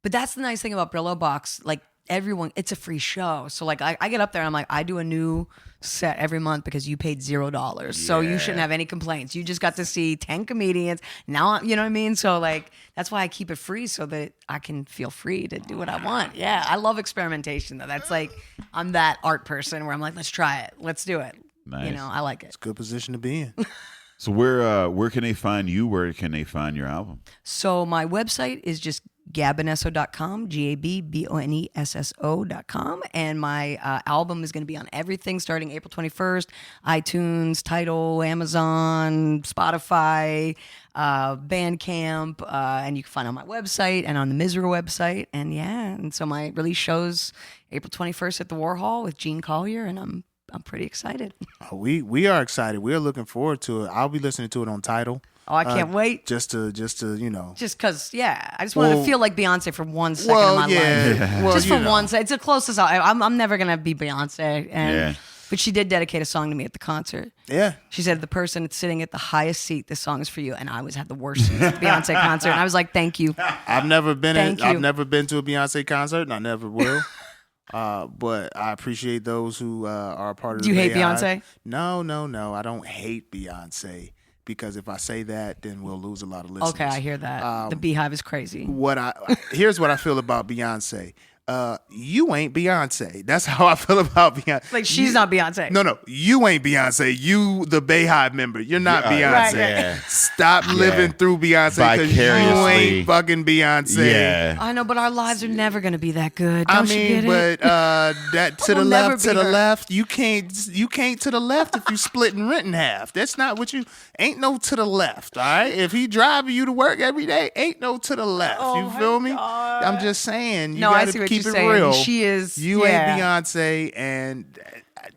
But that's the nice thing about Brillo Box. Like everyone, it's a free show. So like I get up there and I'm like, I do a new set every month because you paid $0. So you shouldn't have any complaints. You just got to see 10 comedians. Now, you know what I mean? So like, that's why I keep it free, so that I can feel free to do what I want. Yeah. I love experimentation though. That's like, I'm that art person where I'm like, let's try it. Let's do it. Nice. I like it. It's a good position to be in. So where can they find you? Where can they find your album? So my website is just Bonesso.com, GABBONESSO.com. And my album is going to be on everything starting April 21st, iTunes, Tidal, Amazon, Spotify, Bandcamp, and you can find it on my website and on the Misery website. And so my release show's April 21st at the Warhol with Gene Collier, and I'm pretty excited. We are excited. We're looking forward to it. I'll be listening to it on Tidal. Oh, I can't wait. Just to Just because, I just want to feel like Beyonce for 1 second of my life. Well, Just for 1 second. It's the closest I'm never going to be Beyonce. But she did dedicate a song to me at the concert. Yeah. She said, the person that's sitting at the highest seat, this song is for you. And I had the worst seat at the Beyonce concert. And I was like, thank you. I've never been Thank you. I've never been to a Beyonce concert, and I never will. But I appreciate those who are a part of Do you the hate Bayhive. Beyonce? No. I don't hate Beyonce because if I say that, then we'll lose a lot of listeners. Okay, I hear that. The Beehive is crazy. Here's what I feel about Beyonce. You ain't Beyonce. That's how I feel about Beyonce. Like she's not Beyonce. No, you ain't Beyonce. You the Bayhive member. You're not Beyonce. Right. Yeah. Stop living through Beyonce because you ain't fucking Beyonce. Yeah. I know, but our lives are never gonna be that good. I Don't you mean, get but that to the We'll never left, to be the her. left, you can't to the left if you splitting rent in half. That's not what you ain't no to the left. All right, if he driving you to work every day, ain't no to the left. You feel me? I'm just saying. You No, I gotta see what keep you're it saying. real. She is. You yeah. ain't Beyonce, and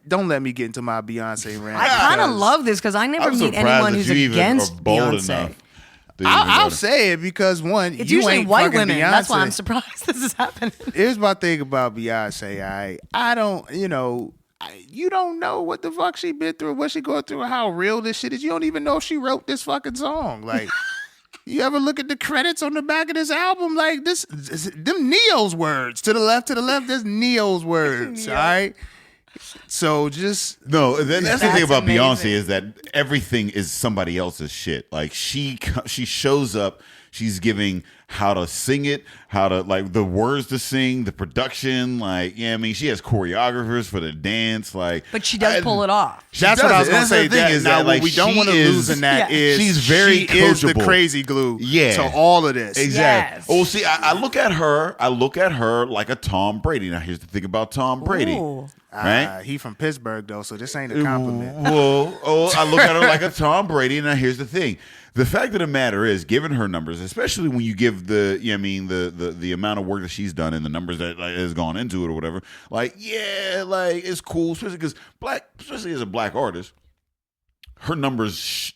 don't let me get into my Beyonce rant. I kind of because love this because I never I'm meet surprised anyone that who's you even against are bold Beyonce. enough to even I'll go to- say it because one, It's you usually ain't white fucking women. Beyonce. That's why I'm surprised this is happening. Here's my thing about Beyonce. I don't, you don't know what the fuck she been through, what she going through, how real this shit is. You don't even know if she wrote this fucking song. Like, you ever look at the credits on the back of this album? Like them Neo's words. To the left, there's Neo's words. All right. So just No, that's the thing about amazing. Beyonce is that everything is somebody else's shit. Like she shows up, she's giving how to sing it, how to like the words to sing, the production, like I mean, she has choreographers for the dance, like. But she does pull it off. that's what I was gonna That's say. the thing is now, that, like, what we don't she want to is- lose in that Yeah. is She's very she is the coachable. crazy glue Yeah. to all of this. Exactly. Yes. Well, see, I look at her like a Tom Brady. Now, here's the thing about Tom Brady, Ooh. right? He from Pittsburgh though, so this ain't a compliment. Well, I look at her like a Tom Brady. Now, here's the thing: the fact of the matter is, given her numbers, especially when you give the amount of work that she's done and the numbers that has gone into it or whatever, like it's cool, especially because especially as a black artist, her numbers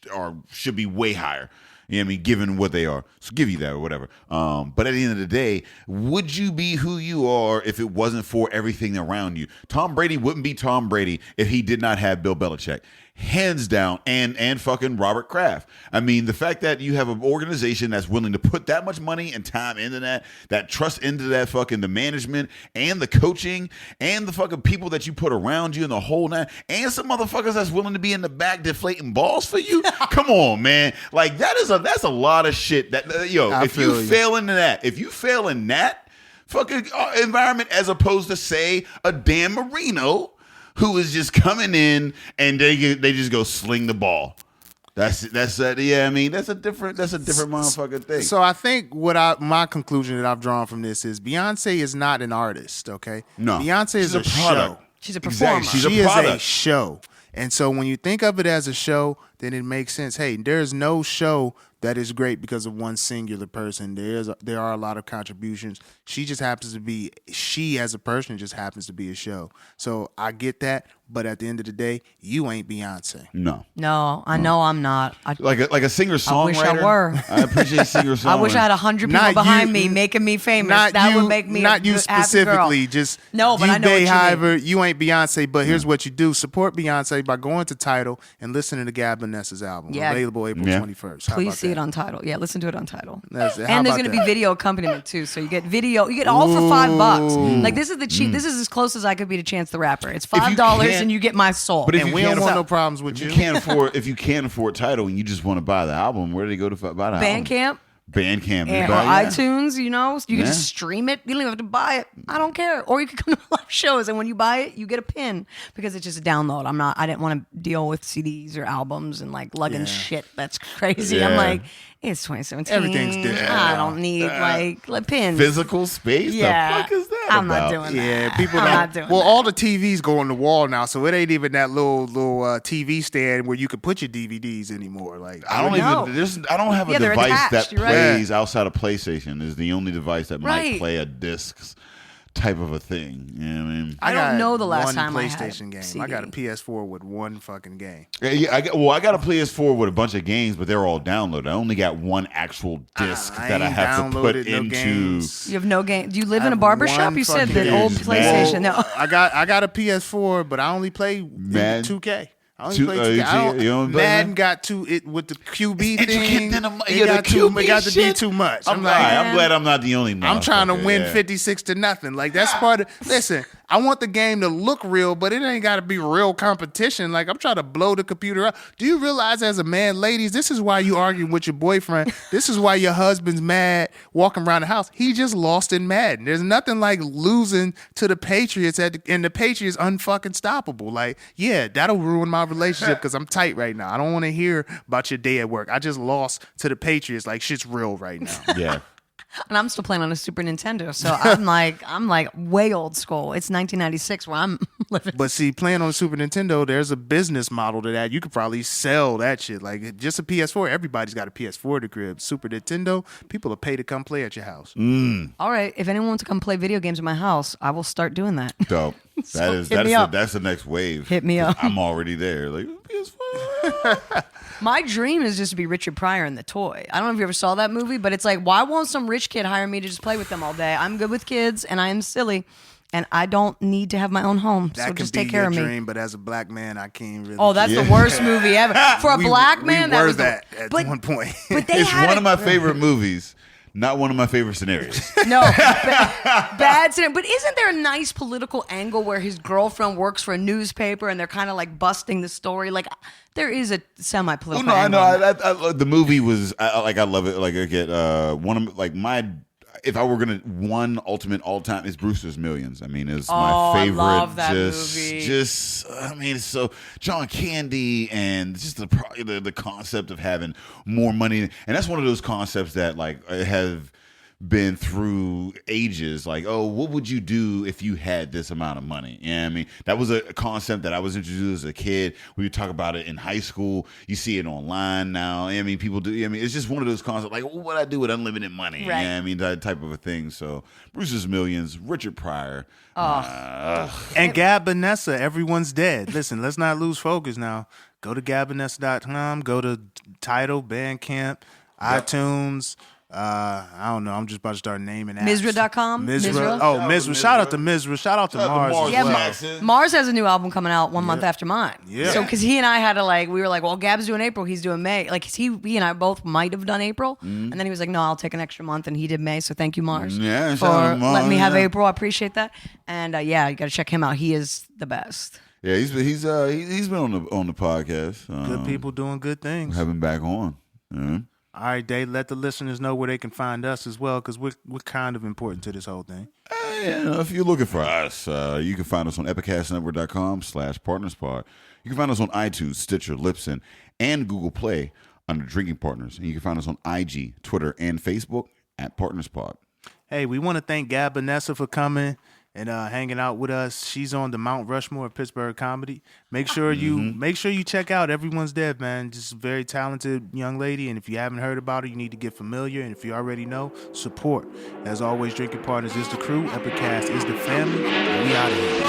should be way higher. You know what I mean? Given what they are. So give you that or whatever. But at the end of the day, would you be who you are if it wasn't for everything around you? Tom Brady wouldn't be Tom Brady if he did not have Bill Belichick. Hands down, and fucking Robert Kraft. I mean, the fact that you have an organization that's willing to put that much money and time into that trust into that fucking the management and the coaching and the fucking people that you put around you and the whole nine, and some motherfuckers that's willing to be in the back deflating balls for you. Come on, man. Like that's a lot of shit. That if you fail in that fucking environment, as opposed to say a Dan Marino, who is just coming in and they just go sling the ball. That's yeah. I mean, that's a different motherfucking thing. So I think my conclusion that I've drawn from this is Beyonce is not an artist. Okay, No, Beyonce is a product. show. She's a performer. Exactly. She a is a product. show, and so when you think of it as a show, then it makes sense. Hey, there's no show that is great because of one singular person. There are a lot of contributions. She just happens to be, she as a person just happens to be a show. So I get that, but at the end of the day, you ain't Beyonce. No. No, I know I'm not. Like a singer songwriter. I wish I were. I appreciate singer songwriter. I wish I had 100 people Not behind you- me making me famous. Not That you, would make me not you a happy specifically. girl. Just No, but you I know what you Bayhiver, you ain't Beyonce. But here's what you do: support Beyonce by going to Tidal and listening to Gab Bonesso's album, Yeah. available April 21st. How Please about see that? it on Tidal. Yeah, listen to it on Tidal. That's it. How And there's about going to be that? video accompaniment too, so you get video. You get all for $5. Like this is the cheap. This is as close as I could be to Chance the Rapper. It's $5 can't- and you get my soul. But if And you we don't can't want afford- no problems with if you. you can't afford Tidal and you just want to buy the album, where do they go to buy the album? Bandcamp. Bandcamp. Or Yeah. iTunes, you can Yeah. just stream it. You don't even have to buy it. I don't care. Or you can come to live shows, and when you buy it, you get a pin because it's just a download. I didn't want to deal with CDs or albums and like lugging shit. That's crazy. I'm Yeah. like, it's 2017. Everything's digital I now. don't need like pins. Physical space? Yeah. The fuck is that I'm about? not doing that. Yeah, people I'm don't. not doing Well, that. all the TVs go on the wall now, so it ain't even that little TV stand where you can put your DVDs anymore. Like I don't No. I don't have a Yeah, they're device attached, that you're right. plays outside of PlayStation. Is the only device that might Right. play a disc type of a thing. You know what I mean? I don't got know the last one time I had PlayStation a game. CD. I got a PS4 with one fucking game. Yeah, I got a PS4 with a bunch of games, but they're all downloaded. I only got one actual disc that I ain't have to put downloaded no into. games. You have no game. Do you live I in a have barbershop? one You said fucking that game. old PlayStation. No. I got a PS4, but I only play Madden? 2K. I only Two- play oh, 2K. you I don't- don't play Madden that? got to it with the QB It's intricate, thing. then It got the to QB it got to be shit. too much. I'm like, glad I'm not the only. I'm trying to motherfucker, win yeah. 56-0. Like that's part of. Listen, I want the game to look real, but it ain't got to be real competition. Like, I'm trying to blow the computer up. Do you realize as a man, ladies, this is why you arguing with your boyfriend. This is why your husband's mad walking around the house. He just lost in Madden. There's nothing like losing to the Patriots and the Patriots unfucking stoppable. Like, yeah, that'll ruin my relationship because I'm tight right now. I don't want to hear about your day at work. I just lost to the Patriots. Like, shit's real right now. Yeah. And I'm still playing on a Super Nintendo, so I'm like way old school. It's 1996 where I'm living. But see, playing on a Super Nintendo, there's a business model to that. You could probably sell that shit. Like, just a PS4. Everybody's got a PS4 at the crib. Super Nintendo, people will pay to come play at your house. All right, if anyone wants to come play video games at my house, I will start doing that. Dope. So That's the next wave. Hit me up. I'm already there. Like, PS4. My dream is just to be Richard Pryor in The Toy. I don't know if you ever saw that movie, but it's like, why won't some rich kid hire me to just play with them all day? I'm good with kids, and I am silly, and I don't need to have my own home, so just take care of me. That could be your dream, but as a black man, I can't really. Oh, that's the worst movie ever. For a black man, that was at one point. But they It's had one of my favorite movies. Not one of my favorite scenarios. No, bad scenario. But isn't there a nice political angle where his girlfriend works for a newspaper and they're kind of like busting the story? Like, there is a semi-political angle. I the movie was I love it. Like, I get one of like my. If I were gonna one ultimate all time, it's Brewster's Millions. I mean, it's my favorite. I love that movie. I mean, it's so John Candy and just the concept of having more money, and that's one of those concepts that like have been through ages. Like, oh, what would you do if you had this amount of money? Yeah, I mean, that was a concept that I was introduced as a kid. We would talk about it in high school. You see it online now. I mean, people do. I mean, it's just one of those concepts. Like, what would I do with unlimited money? Right. Yeah, I mean, that type of a thing. So, Brewster's Millions, Richard Pryor. And Gab Bonesso, everyone's dead. Listen, let's not lose focus now. Go to gabbonesso.com. Go to Tidal, Bandcamp, iTunes. I don't know. I'm just about to start naming apps. Misra.com? Misra. Oh, Misra. Shout out to Misra. Shout out to Mars. Mars has a new album coming out 1 month after mine. Yeah. So, because he and I had to we were like, well, Gab's doing April, he's doing May. Like, he and I both might have done April. And then he was like, no, I'll take an extra month. And he did May. So thank you, Mars. Yeah, for shout out to Mars, letting me have April. I appreciate that. And yeah, you got to check him out. He is the best. Yeah, he's been on the podcast. Good people doing good things. Have him back on. All right, Dave, let the listeners know where they can find us as well, because we're kind of important to this whole thing. If you're looking for us, you can find us on epicastnetwork.com/partnerspod. You can find us on iTunes, Stitcher, Libsyn, and Google Play under Drinking Partners. And you can find us on IG, Twitter, and Facebook at PartnersPod. Hey, we want to thank Gab Bonesso for coming and hanging out with us. She's on the Mount Rushmore of Pittsburgh comedy. Make sure you check out Everyone's Dead, man. Just a very talented young lady, and if you haven't heard about her, you need to get familiar, and if you already know, support. As always, Drinking Partners is the crew, Epicast is the family, and we out of here.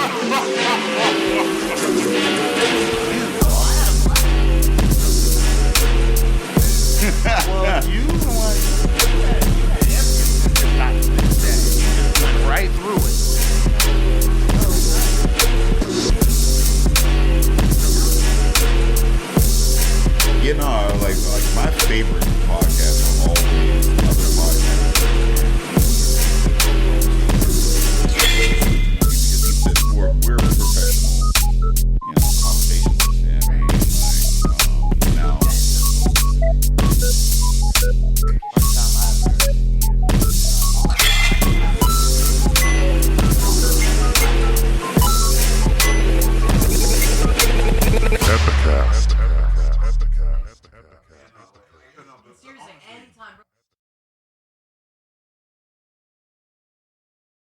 Well, you went right through it. You know, like my favorite podcast of all other podcasts. Because we're professional, conversations. Yeah, I mean, now. Epicast.